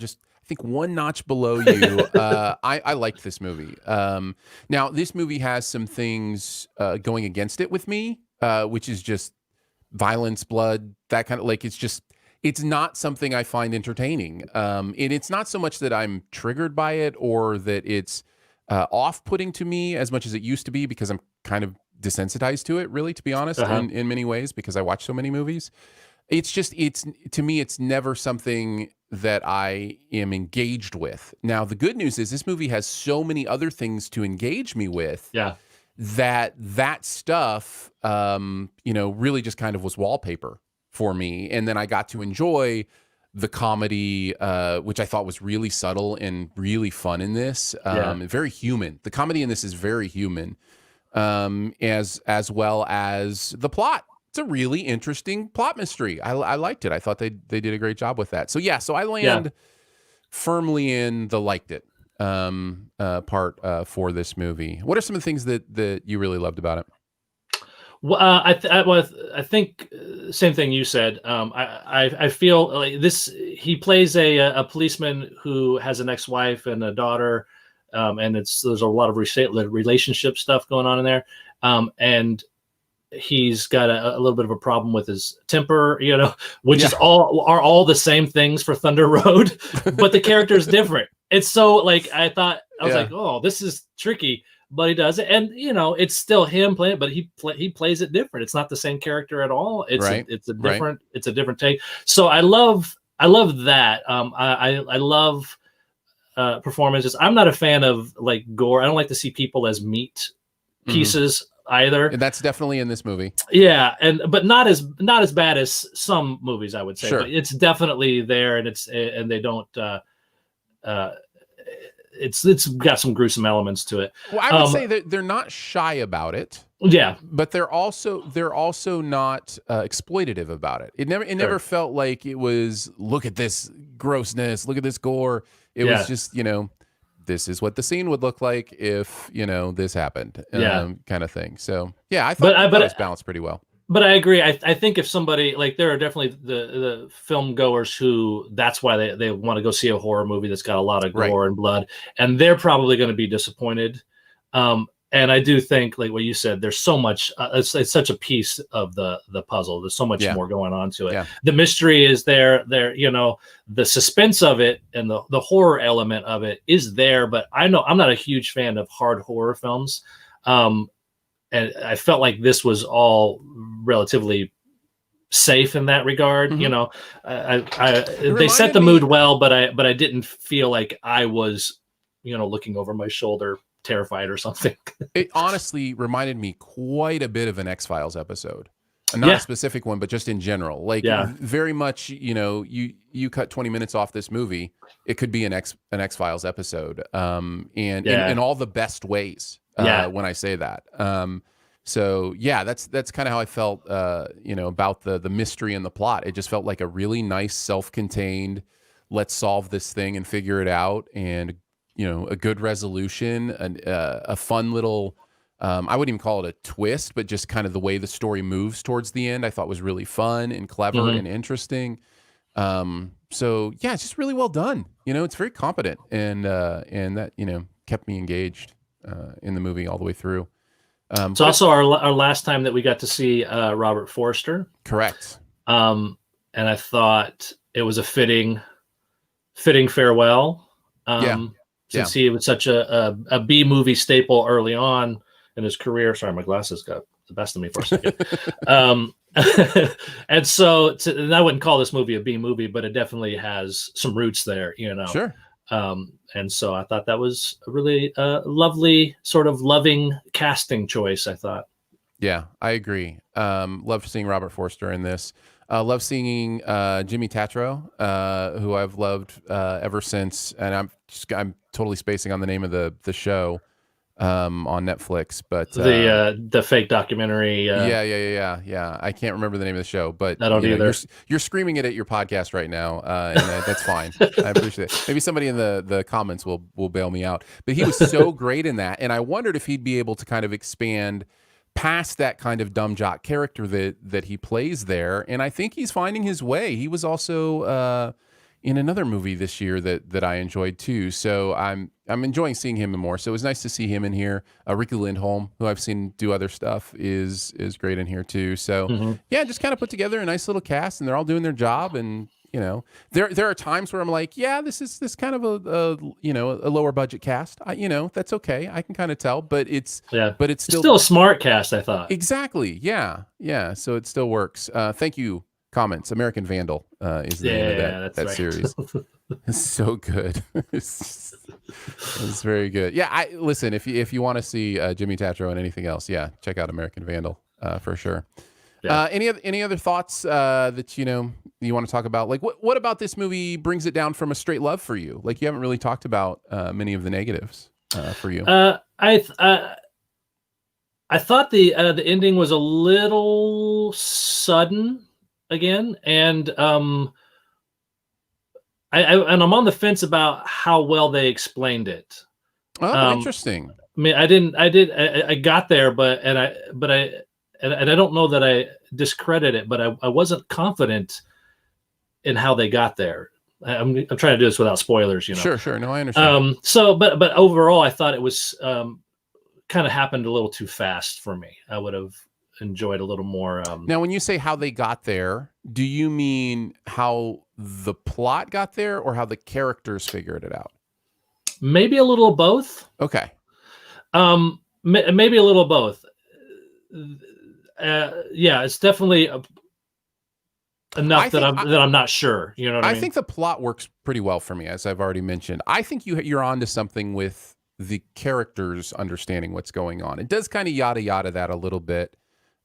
think one notch below you. I liked this movie. Now, this movie has some things going against it with me, which is just violence, blood, that kind of, like, it's not something I find entertaining. And it's not so much that I'm triggered by it or that it's off-putting to me as much as it used to be, because I'm kind of desensitized to it, really, to be honest, in many ways, because I watch so many movies. It's just, to me, it's never something that I am engaged with. Now, the good news is this movie has so many other things to engage me with. Yeah. That stuff, really just kind of was wallpaper for me. And then I got to enjoy the comedy, which I thought was really subtle and really fun in this. Very human. The comedy in this is very human, as well as the plot. It's a really interesting plot mystery. I liked it. I thought they did a great job with that. So so I land firmly in the liked it part for this movie. What are some of the things that you really loved about it? Well, I think same thing you said. I feel like this. He plays a policeman who has an ex-wife and a daughter, and there's a lot of relationship stuff going on in there, and he's got a little bit of a problem with his temper, which is all the same things for Thunder Road, but the character is different. It's so, like, I was like, oh, this is tricky. But he does it, and it's still him playing it, but he plays it different. It's not the same character at all. It's a different take. So I love that. I love performances. I'm not a fan of, like, gore. I don't like to see people as meat pieces either. And that's definitely in this movie. Yeah, but not as bad as some movies, I would say. Sure. But it's definitely there, and they don't. It's got some gruesome elements to it. Well, I would say that they're not shy about it. Yeah, but they're also not exploitative about it. It never felt like it was, look at this grossness, look at this gore. It was just, this is what the scene would look like if this happened, kind of thing. So I thought it was balanced pretty well. But I agree. I think if somebody, like, there are definitely the film goers who that's why they want to go see a horror movie that's got a lot of gore and blood, and they're probably going to be disappointed. And I do think, like what you said, there's so much. It's such a piece of the puzzle. There's so much more going on to it. Yeah. The mystery is there. The suspense of it and the horror element of it is there. But I know I'm not a huge fan of hard horror films. And I felt like this was all relatively safe in that regard. Mhm. You know, they set reminded the me mood well, but I didn't feel like I was, looking over my shoulder, terrified or something. It honestly reminded me quite a bit of an X-Files episode. Not a Yeah, specific one, but just in general. Like yeah, very much, you cut 20 minutes off this movie, it could be an X-Files episode. And in yeah, all the best ways, yeah. when I say that. So yeah, that's kind of how I felt, about the mystery and the plot. It just felt like a really nice, self-contained, let's solve this thing and figure it out, and a good resolution, and a fun little. I wouldn't even call it a twist, but just kind of the way the story moves towards the end, I thought was really fun and clever Hmm. and interesting. So yeah, it's just really well done. It's very competent, and that kept me engaged in the movie all the way through. It's What? also our last time that we got to see Robert Forster, Correct. and I thought it was a fitting farewell. Yeah. Yeah. Since he was such a B movie staple early on in his career. Sorry, my glasses got the best of me for a second. And so, and I wouldn't call this movie a B movie, but it definitely has some roots there, Sure. And so I thought that was a really lovely, sort of loving casting choice, I thought. Yeah, I agree. Love seeing Robert Forster in this. Love seeing Jimmy Tatro, who I've loved ever since, and I'm totally spacing on the name of the show on Netflix, but The fake documentary. yeah. I can't remember the name of the show, but I don't either. you're screaming it at your podcast right now, and that's fine. I appreciate it. Maybe somebody in the comments will bail me out. But he was so great in that, and I wondered if he'd be able to kind of expand past that kind of dumb jock character that he plays there, and I think he's finding his way. He was also in another movie this year that I enjoyed too. So I'm enjoying seeing him more. So it was nice to see him in here. Ricky Lindholm, who I've seen do other stuff, is great in here too. So Mm-hmm. yeah, just kind of put together a nice little cast, and they're all doing their job. And there are times where I'm like, yeah, this kind of a lower budget cast. That's okay. I can kind of tell, but it's It's still still a smart cast, I thought. exactly, yeah. So it still works. Thank you. Comments. American Vandal is the name of That's that right. series. It's so good. it's very good. Yeah, listen. If you want to see Jimmy Tatro and anything else, yeah, check out American Vandal for sure. Yeah. Any other thoughts that you want to talk about? Like what about this movie brings it down from a straight love for you? Like you haven't really talked about many of the negatives for you. I thought the ending was a little sudden again, and I'm on the fence about how well they explained it. Oh, interesting. I mean, I got there, but I don't know that I discredit it, but I wasn't confident in how they got there. I'm trying to do this without spoilers, Sure. No, I understand. But overall, I thought it was kind of happened a little too fast for me. I would have enjoyed a little more. Now, when you say how they got there, do you mean how the plot got there, or how the characters figured it out? Maybe a little of both. Okay. Maybe a little of both. Yeah, it's definitely enough that I'm not sure. You know what I mean? think the plot works pretty well for me, as I've already mentioned. I think you're onto something with the characters understanding what's going on. It does kind of yada yada that a little bit,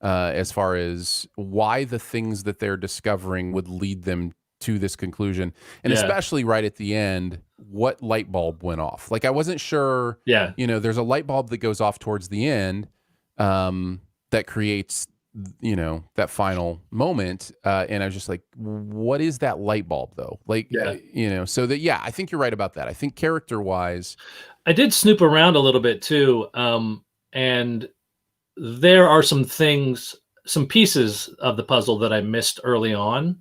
as far as why the things that they're discovering would lead them to this conclusion, and especially right at the end, what light bulb went off. Like I wasn't sure. Yeah. There's a light bulb that goes off towards the end, that creates that final moment, and I was just like, what is that light bulb though? Like, so that I think you're right about that. I think character wise, I did snoop around a little bit too, and there are some pieces of the puzzle that I missed early on.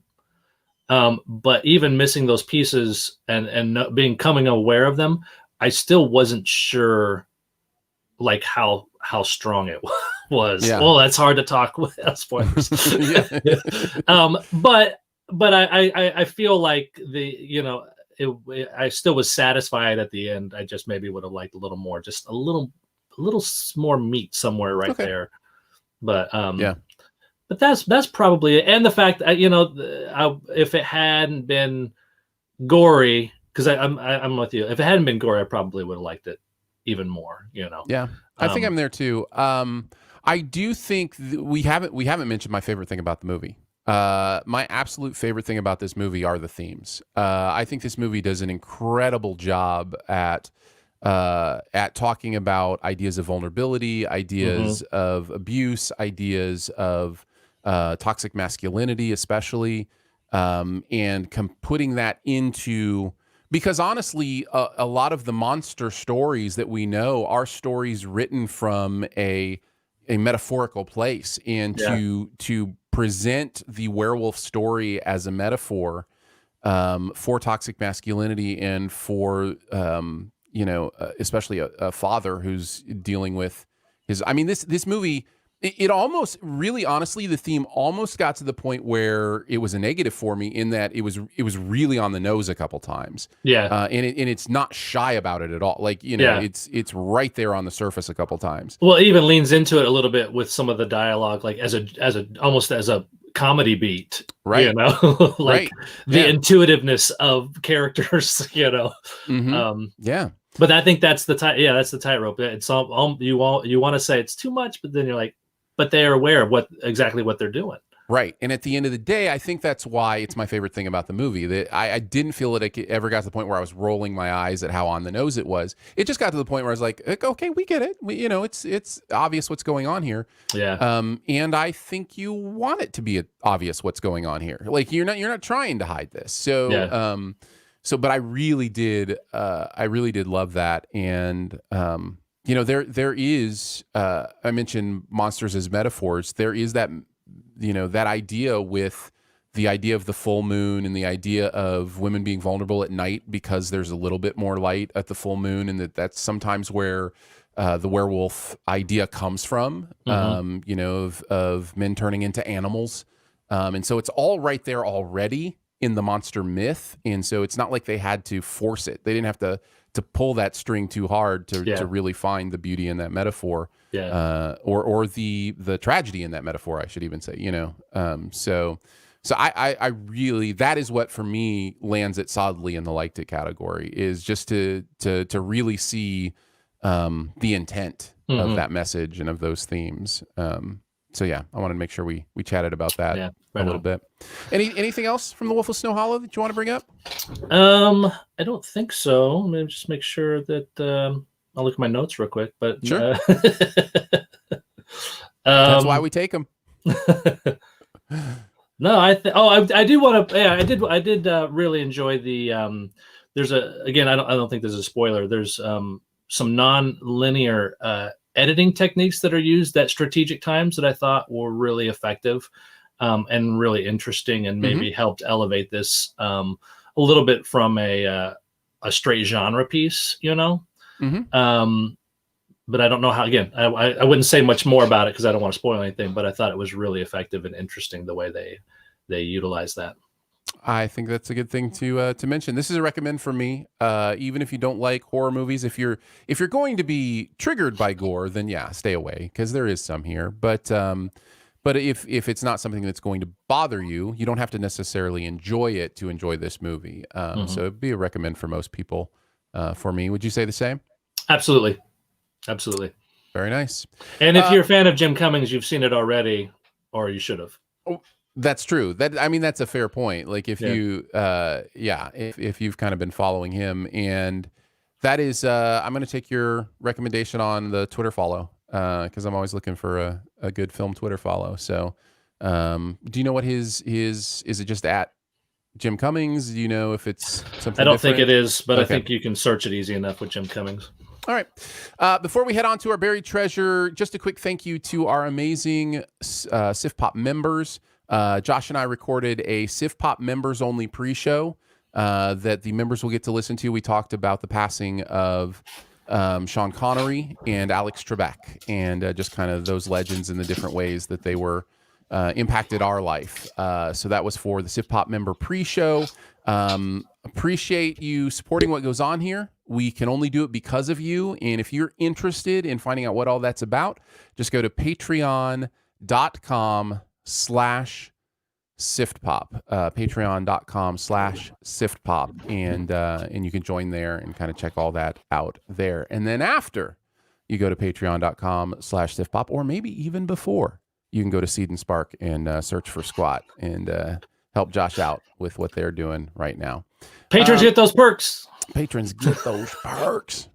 But even missing those pieces and becoming aware of them, I still wasn't sure, like how strong it was. Yeah. Well, that's hard to talk without spoilers. But I feel like I still was satisfied at the end. I just maybe would have liked a little more, just a little more meat somewhere right there. But But that's probably it. And the fact that, if it hadn't been gory, because I'm with you. If it hadn't been gory, I probably would have liked it even more. Yeah, I think I'm there too. I do think we haven't mentioned my favorite thing about the movie. My absolute favorite thing about this movie are the themes. I think this movie does an incredible job at talking about ideas of vulnerability, ideas of abuse, ideas of toxic masculinity, especially, and putting that into, because honestly, a lot of the monster stories that we know are stories written from a metaphorical place, and to present the werewolf story as a metaphor for toxic masculinity and for especially a father who's dealing with his. I mean, this movie. It almost, really, honestly, the theme almost got to the point where it was a negative for me, in that it was really on the nose a couple times. Yeah. And it's not shy about it at all. Like, it's right there on the surface a couple times. Well, it even leans into it a little bit with some of the dialogue, like as a almost as a comedy beat, right? Like right. the intuitiveness of characters, Yeah. But I think that's the that's the tightrope. It's all you want to say it's too much, but then you're like, but they are aware of exactly what they're doing. Right. And at the end of the day, I think that's why it's my favorite thing about the movie. That I didn't feel that it ever got to the point where I was rolling my eyes at how on the nose it was. It just got to the point where I was like, okay, we get it. It's obvious what's going on here. Yeah. And I think you want it to be obvious what's going on here. Like, you're not trying to hide this. So, but I really did love that. And, there is, I mentioned monsters as metaphors. There is that, that idea with the idea of the full moon, and the idea of women being vulnerable at night because there's a little bit more light at the full moon. And that's sometimes where the werewolf idea comes from, of men turning into animals. And so it's all right there already in the monster myth. And so it's not like they had to force it. They didn't have to pull that string too hard to really find the beauty in that metaphor, or the tragedy in that metaphor, I should even say, so I really, that is what for me lands it solidly in the liked it category, is just to really see the intent of that message and of those themes. So yeah, I wanted to make sure we chatted about that a little bit. Anything else from The Wolf of Snow Hollow that you want to bring up? I don't think so. Let me just make sure that I'll look at my notes real quick. But sure, that's why we take them. No, I do want to. Yeah, I did really enjoy the. There's again, I don't think there's a spoiler. There's some non-linear editing techniques that are used at strategic times that I thought were really effective and really interesting, and maybe helped elevate this a little bit from a straight genre piece, but I don't know how. Again, I wouldn't say much more about it because I don't want to spoil anything. But I thought it was really effective and interesting the way they utilize that. I think that's a good thing to mention. This is a recommend for me. Even if you don't like horror movies, if you're going to be triggered by gore, then yeah, stay away, because there is some here. But if it's not something that's going to bother you, you don't have to necessarily enjoy it to enjoy this movie. So it'd be a recommend for most people. For me, would you say the same? Absolutely. Very nice. And if you're a fan of Jim Cummings, you've seen it already, or you should have. Oh, that's true. That's a fair point. Like if you, if you've kind of been following him, and that is, I'm going to take your recommendation on the Twitter follow, because I'm always looking for a good film Twitter follow. So, do you know what his is it just at Jim Cummings? Do you know if it's something? I don't think it is, but okay. I think you can search it easy enough with Jim Cummings. All right. Before we head on to our buried treasure, just a quick thank you to our amazing Sif Pop members. Josh and I recorded a Sif Pop members only pre-show that the members will get to listen to. We talked about the passing of Sean Connery and Alex Trebek, and just kind of those legends and the different ways that they were impacted our life. So that was for the Sif Pop member pre-show. Appreciate you supporting what goes on here. We can only do it because of you. And if you're interested in finding out what all that's about, just go to patreon.com/SifPopMembers. patreon.com/siftpop, patreon.com/siftpop, and you can join there and kind of check all that out there. And then after you go to patreon.com/siftpop, or maybe even before, you can go to Seed and Spark and search for Squat and help Josh out with what they're doing right now. Patrons get those perks. Patrons get those perks.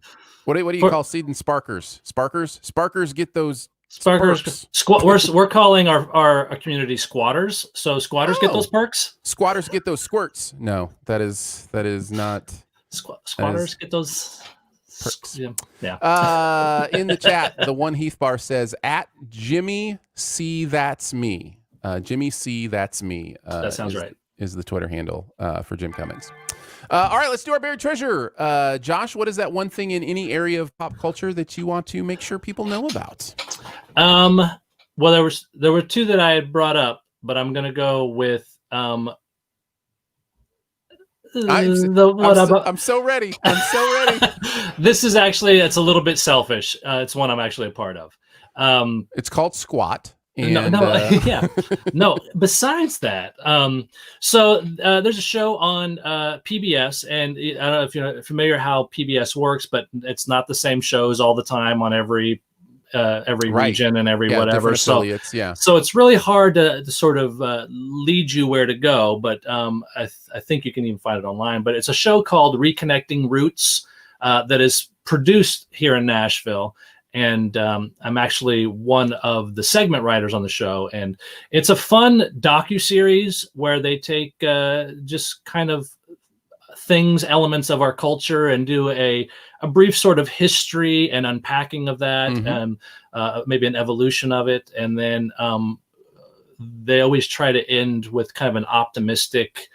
What do you call Seed and Sparkers? Sparkers get those Sparkers. We're calling our community squatters. So squatters get those perks. Squatters get those squirts. No, that is not. Squatters get those perks. Yeah. In the chat, the one Heath Bar says at Jimmy C. That's me. Jimmy C. That's me. That sounds right. Is the Twitter handle for Jim Cummings. All right, let's do our buried treasure. Josh, what is that one thing in any area of pop culture that you want to make sure people know about? Well, there were two that I had brought up, but I'm going to go with I'm so ready. This is actually, it's a little bit selfish. It's one I'm actually a part of. It's called Squat. No. Besides that, so there's a show on PBS, and I don't know if you're familiar how PBS works, but it's not the same shows all the time on every region and every whatever. So it's really hard to sort of lead you where to go. But I think you can even find it online. But it's a show called Reconnecting Roots that is produced here in Nashville. And I'm actually one of the segment writers on the show. And it's a fun docuseries where they take just kind of elements of our culture and do a brief sort of history and unpacking of that, and maybe an evolution of it. And then they always try to end with kind of an optimistic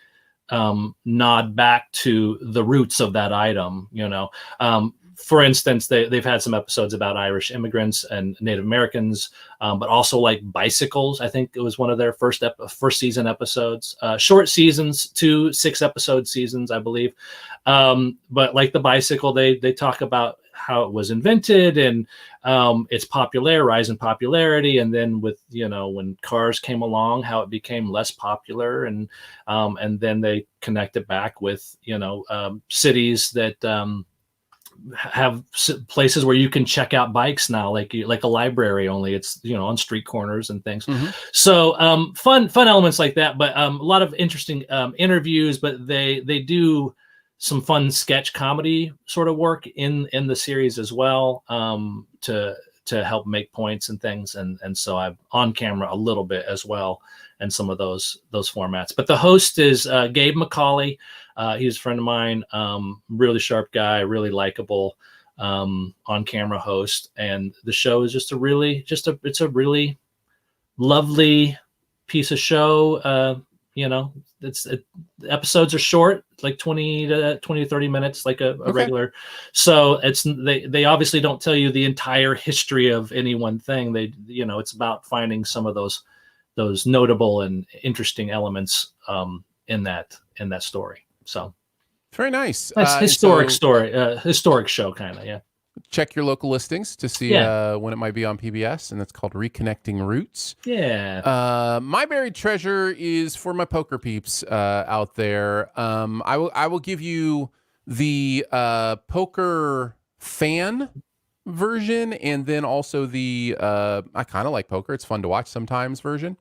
nod back to the roots of that item, For instance, they've had some episodes about Irish immigrants and Native Americans, but also like bicycles. I think it was one of their first season episodes. Short seasons, 2 6-episode seasons, I believe. But like the bicycle, they talk about how it was invented and its rise in popularity, and then with when cars came along, how it became less popular, and then they connect it back with cities that have places where you can check out bikes now, like a library, only it's on street corners and things. So fun elements like that, but a lot of interesting interviews. But they do some fun sketch comedy sort of work in the series as well, to help make points and things. And so I'm on camera a little bit as well in some of those formats. But the host is Gabe McCauley. He's a friend of mine, really sharp guy, really likable, on camera host. And the show is it's a really lovely piece of show. The episodes are short, like 20 to 30 minutes, like a regular. So they obviously don't tell you the entire history of any one thing. It's about finding some of those notable and interesting elements in that story. So very nice. Nice historic show, kind of. Yeah. Check your local listings to see when it might be on PBS, and it's called Reconnecting Roots. Yeah. My buried treasure is for my poker peeps out there. I will give you the poker fan version, and then also the I kind of like poker. It's fun to watch sometimes version.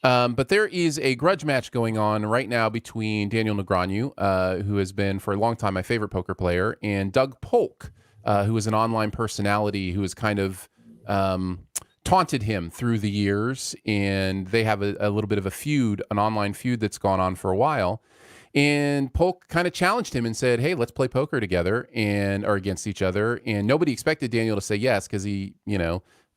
But there is a grudge match going on right now between Daniel Negreanu, who has been for a long time my favorite poker player, and Doug Polk, who is an online personality who has kind of taunted him through the years. And they have a little bit of a feud, an online feud that's gone on for a while. And Polk kind of challenged him and said, hey, let's play poker together or against each other. And nobody expected Daniel to say yes, because he,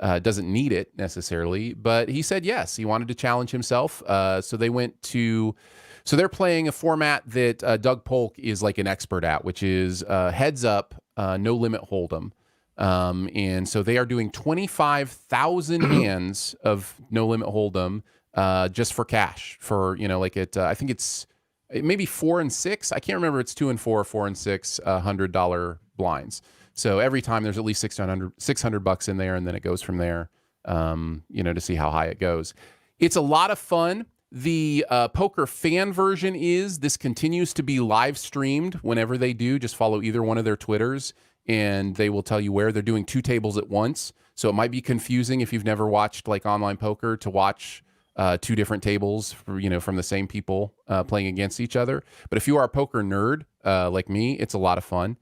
doesn't need it necessarily, but he said yes. He wanted to challenge himself. So they're playing a format that Doug Polk is like an expert at, which is heads up, no limit hold'em. And so they are doing 25,000 hands of no limit hold'em just for cash for, I think it's maybe 4 and 6. I can't remember. It's 2 and 4, 4 and 6, $100 blinds. So every time there's at least $600 in there, and then it goes from there, to see how high it goes. It's a lot of fun. The poker fan version this continues to be live streamed whenever they do. Just follow either one of their Twitters and they will tell you where. They're doing 2 tables at once. So it might be confusing if you've never watched like online poker to watch 2 different tables for, from the same people playing against each other. But if you are a poker nerd like me, it's a lot of fun.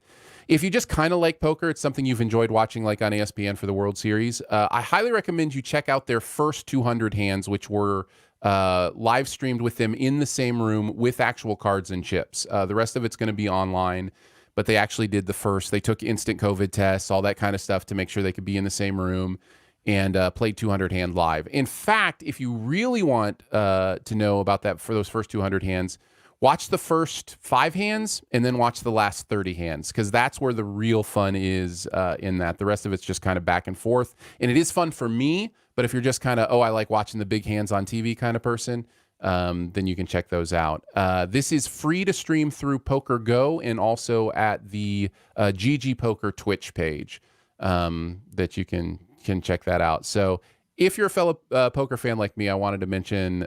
If you just kind of like poker, it's something you've enjoyed watching like on ESPN for the World Series, I highly recommend you check out their first 200 hands, which were live streamed with them in the same room with actual cards and chips. The rest of it's going to be online, but they actually did the first. They took instant COVID tests, all that kind of stuff to make sure they could be in the same room and played 200 hand live. In fact, if you really want to know about that for those first 200 hands, watch the first 5 hands and then watch the last 30 hands, because that's where the real fun is in that. The rest of it's just kind of back and forth. And it is fun for me, but if you're just kind of, I like watching the big hands on TV kind of person, then you can check those out. This is free to stream through Poker Go and also at the GG Poker Twitch page that you can check that out. So if you're a fellow poker fan like me, I wanted to mention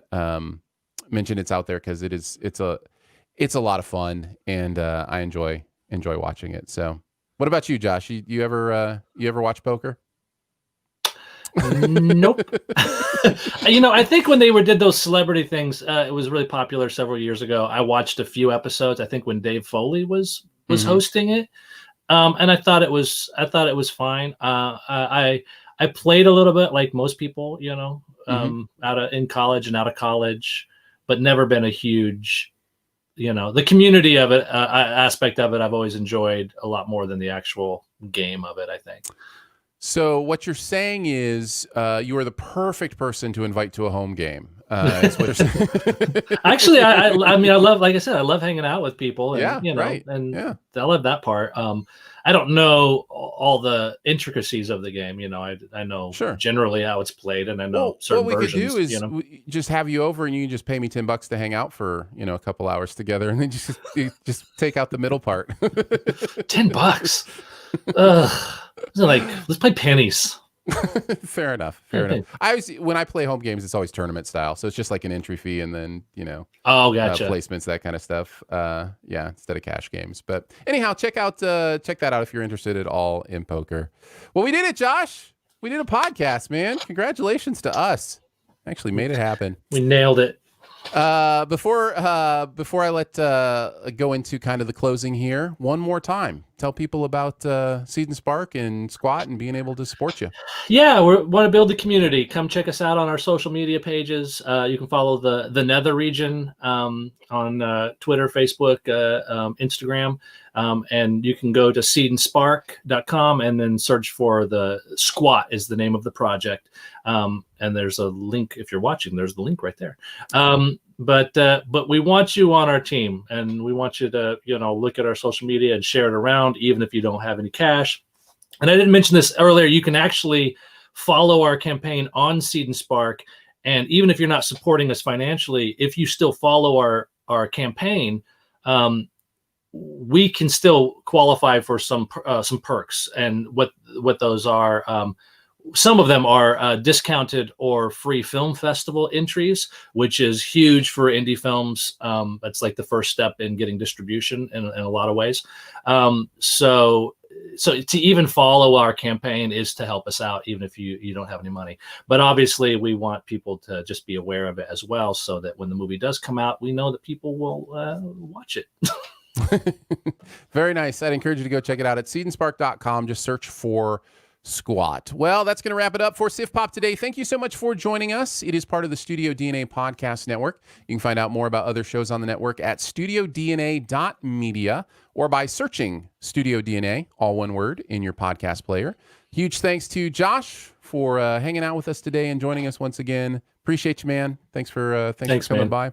it's out there because it's a lot of fun, and I enjoy watching it. So what about you, Josh? You ever watch poker? Nope. I think when they did those celebrity things, it was really popular several years ago. I watched a few episodes. I think when Dave Foley was hosting it, and I thought it was fine. I played a little bit like most people, in college and out of college, but never been a huge, the community of it, aspect of it. I've always enjoyed a lot more than the actual game of it, I think. So what you're saying is you are the perfect person to invite to a home game. Is what you're saying. Actually, I mean, I love, like I said, I love hanging out with people. And, right. And I love that part. I don't know all the intricacies of the game. I know generally how it's played, and I know certain versions. What we could do is just have you over, and you can just pay me $10 to hang out for a couple hours together, and then just take out the middle part. $10. Like, let's play pennies. Fair enough. When I play home games, it's always tournament style, so it's just like an entry fee and then gotcha. Placements, that kind of stuff. Instead of cash games. But anyhow, check that out if you're interested at all in poker. Well, we did it, Josh. We did a podcast, man. Congratulations to us. Actually made it happen. We nailed it. Before I let go into kind of the closing here, one more time, tell people about Seed and Spark and Squat and being able to support you. Yeah, we want to build the community. Come check us out on our social media pages. You can follow the Nether region on Twitter, Facebook, Instagram, and you can go to seedandspark.com and then search for the Squat is the name of the project. And there's a link. If you're watching, there's the link right there. But we want you on our team, and we want you to, look at our social media and share it around, even if you don't have any cash. And I didn't mention this earlier. You can actually follow our campaign on Seed and Spark. And even if you're not supporting us financially, if you still follow our campaign, we can still qualify for some perks. And what those are, some of them are discounted or free film festival entries, which is huge for indie films. That's like the first step in getting distribution in a lot of ways. So to even follow our campaign is to help us out, even if you don't have any money. But obviously, we want people to just be aware of it as well, so that when the movie does come out, we know that people will watch it. Very nice. I'd encourage you to go check it out at seedandspark.com. Just search for Squat. Well, that's going to wrap it up for Sif Pop today. Thank you so much for joining us. It is part of the Studio DNA Podcast Network. You can find out more about other shows on the network at studiodna.media or by searching Studio DNA, all one word, in your podcast player. Huge thanks to Josh for hanging out with us today and joining us once again. Appreciate you, man. Thanks for coming by.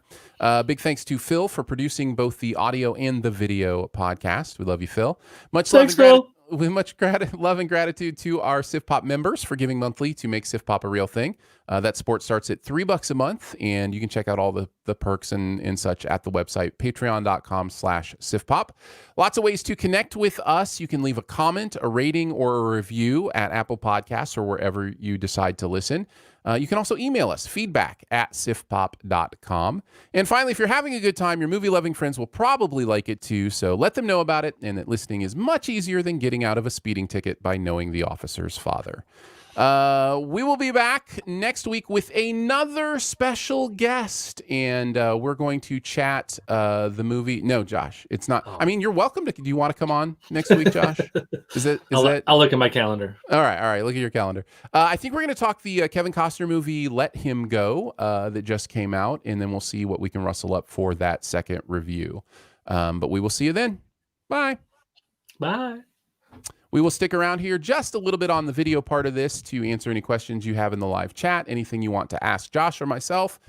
Big thanks to Phil for producing both the audio and the video podcast. We love you, Phil. Thanks, Phil. With much love and gratitude to our Sif Pop members for giving monthly to make Sif Pop a real thing. That support starts at $3 a month, and you can check out all the perks and such at the website, patreon.com/SifPop. Lots of ways to connect with us. You can leave a comment, a rating, or a review at Apple Podcasts or wherever you decide to listen. You can also email us, feedback@sifpop.com. And finally, if you're having a good time, your movie-loving friends will probably like it too, so let them know about it, and that listening is much easier than getting out of a speeding ticket by knowing the officer's father. We will be back next week with another special guest, and we're going to chat the movie. No, Josh, it's not. I mean, you're welcome to. Do you want to come on next week, Josh? I'll look at my calendar. All right. Look at your calendar. I think we're going to talk the Kevin Costner movie "Let Him Go" that just came out, and then we'll see what we can rustle up for that second review. But we will see you then. Bye. Bye. We will stick around here just a little bit on the video part of this to answer any questions you have in the live chat. Anything you want to ask Josh or myself,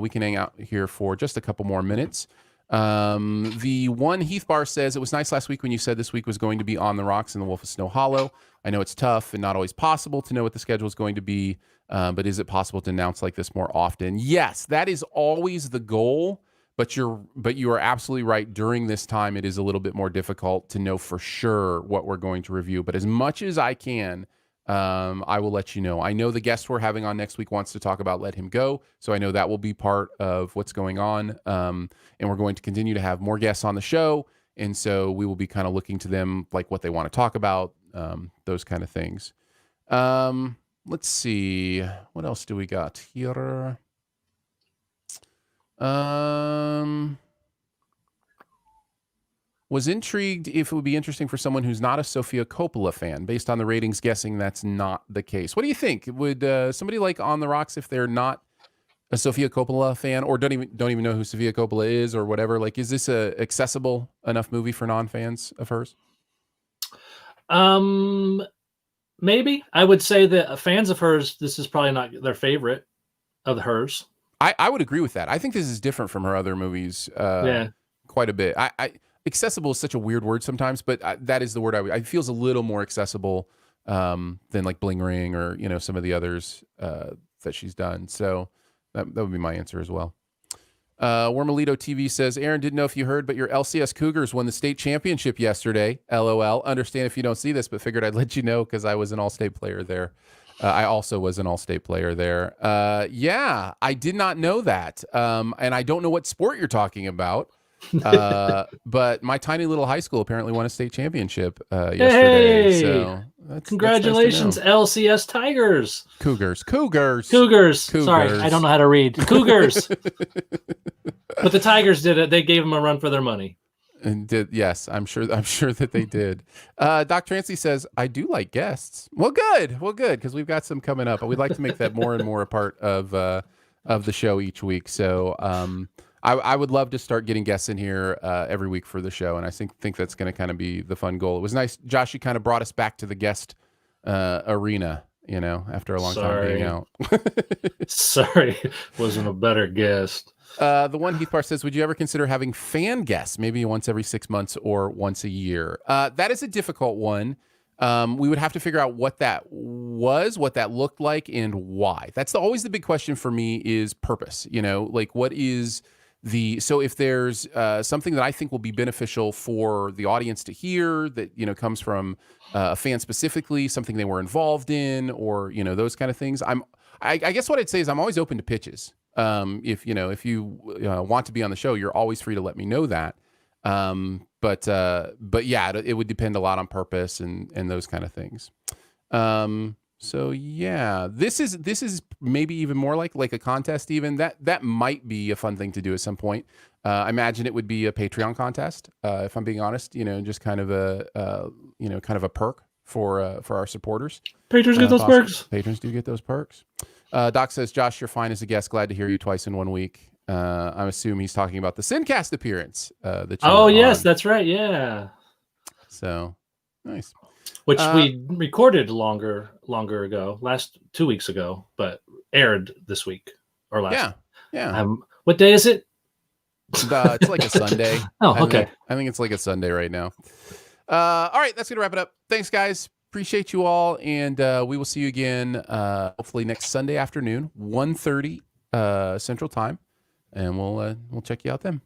we can hang out here for just a couple more minutes. The one Heath Bar says, it was nice last week when you said this week was going to be On the Rocks and The Wolf of Snow Hollow. I know it's tough and not always possible to know what the schedule is going to be, but is it possible to announce like this more often? Yes, that is always the goal. But you are absolutely right. During this time, it is a little bit more difficult to know for sure what we're going to review. But as much as I can, I will let you know. I know the guest we're having on next week wants to talk about Let Him Go. So I know that will be part of what's going on. And we're going to continue to have more guests on the show. And so we will be kind of looking to them, like what they want to talk about, those kind of things. Let's see. What else do we got here? Was intrigued if it would be interesting for someone who's not a Sofia Coppola fan. Based on the ratings, guessing that's not the case. What do you think? Would somebody like On the Rocks, if they're not a Sofia Coppola fan or don't even know who Sofia Coppola is or whatever, like, is this a accessible enough movie for non-fans of hers? Maybe. I would say that fans of hers, this is probably not their favorite of hers. I would agree with that. I think this is different from her other movies quite a bit. Accessible is such a weird word sometimes, but that is the word it feels a little more accessible than like Bling Ring or, some of the others that she's done. So that would be my answer as well. Wormalito TV says, Aaron, didn't know if you heard, but your LCS Cougars won the state championship yesterday. LOL. Understand if you don't see this, but figured I'd let you know because I was an all-state player there. I also was an all-state player there. Yeah, I did not know that. And I don't know what sport you're talking about. But my tiny little high school apparently won a state championship yesterday. Hey! So congratulations, that's nice LCS Tigers. Cougars. Sorry, I don't know how to read. Cougars. But the Tigers did it. They gave them a run for their money. And yes, I'm sure that they did. Doc Trancy says, I do like guests. Well, good, because we've got some coming up. We'd like to make that more and more a part of the show each week. So I would love to start getting guests in here every week for the show, and I think that's going to kind of be the fun goal. It was nice, Josh. You kind of brought us back to the guest arena, after a long time being out. Sorry, wasn't a better guest. The one Heath Bar says, would you ever consider having fan guests, maybe once every 6 months or once a year? That is a difficult one. We would have to figure out what that was, what that looked like, and why. That's always the big question for me is purpose. Like what is so if there's something that I think will be beneficial for the audience to hear that, comes from a fan specifically, something they were involved in, or, those kind of things. I guess what I'd say is I'm always open to pitches. If you want to be on the show, you're always free to let me know that. But yeah, it would depend a lot on purpose and those kind of things. So yeah, this is maybe even more like a contest. Even that might be a fun thing to do at some point. I imagine it would be a Patreon contest. If I'm being honest, just kind of a perk for our supporters. Patrons get those perks. Patrons do get those perks. Doc says, Josh, you're fine as a guest. Glad to hear you twice in 1 week. I assume he's talking about the Sincast appearance. Yes, that's right. Yeah. So nice. Which we recorded longer ago, 2 weeks ago, but aired this week or last. Yeah. What day is it? It's like a Sunday. Okay. I think it's like a Sunday right now. All right, that's gonna wrap it up. Thanks, guys. Appreciate you all, and we will see you again hopefully next Sunday afternoon, 1:30 Central Time, and we'll check you out then.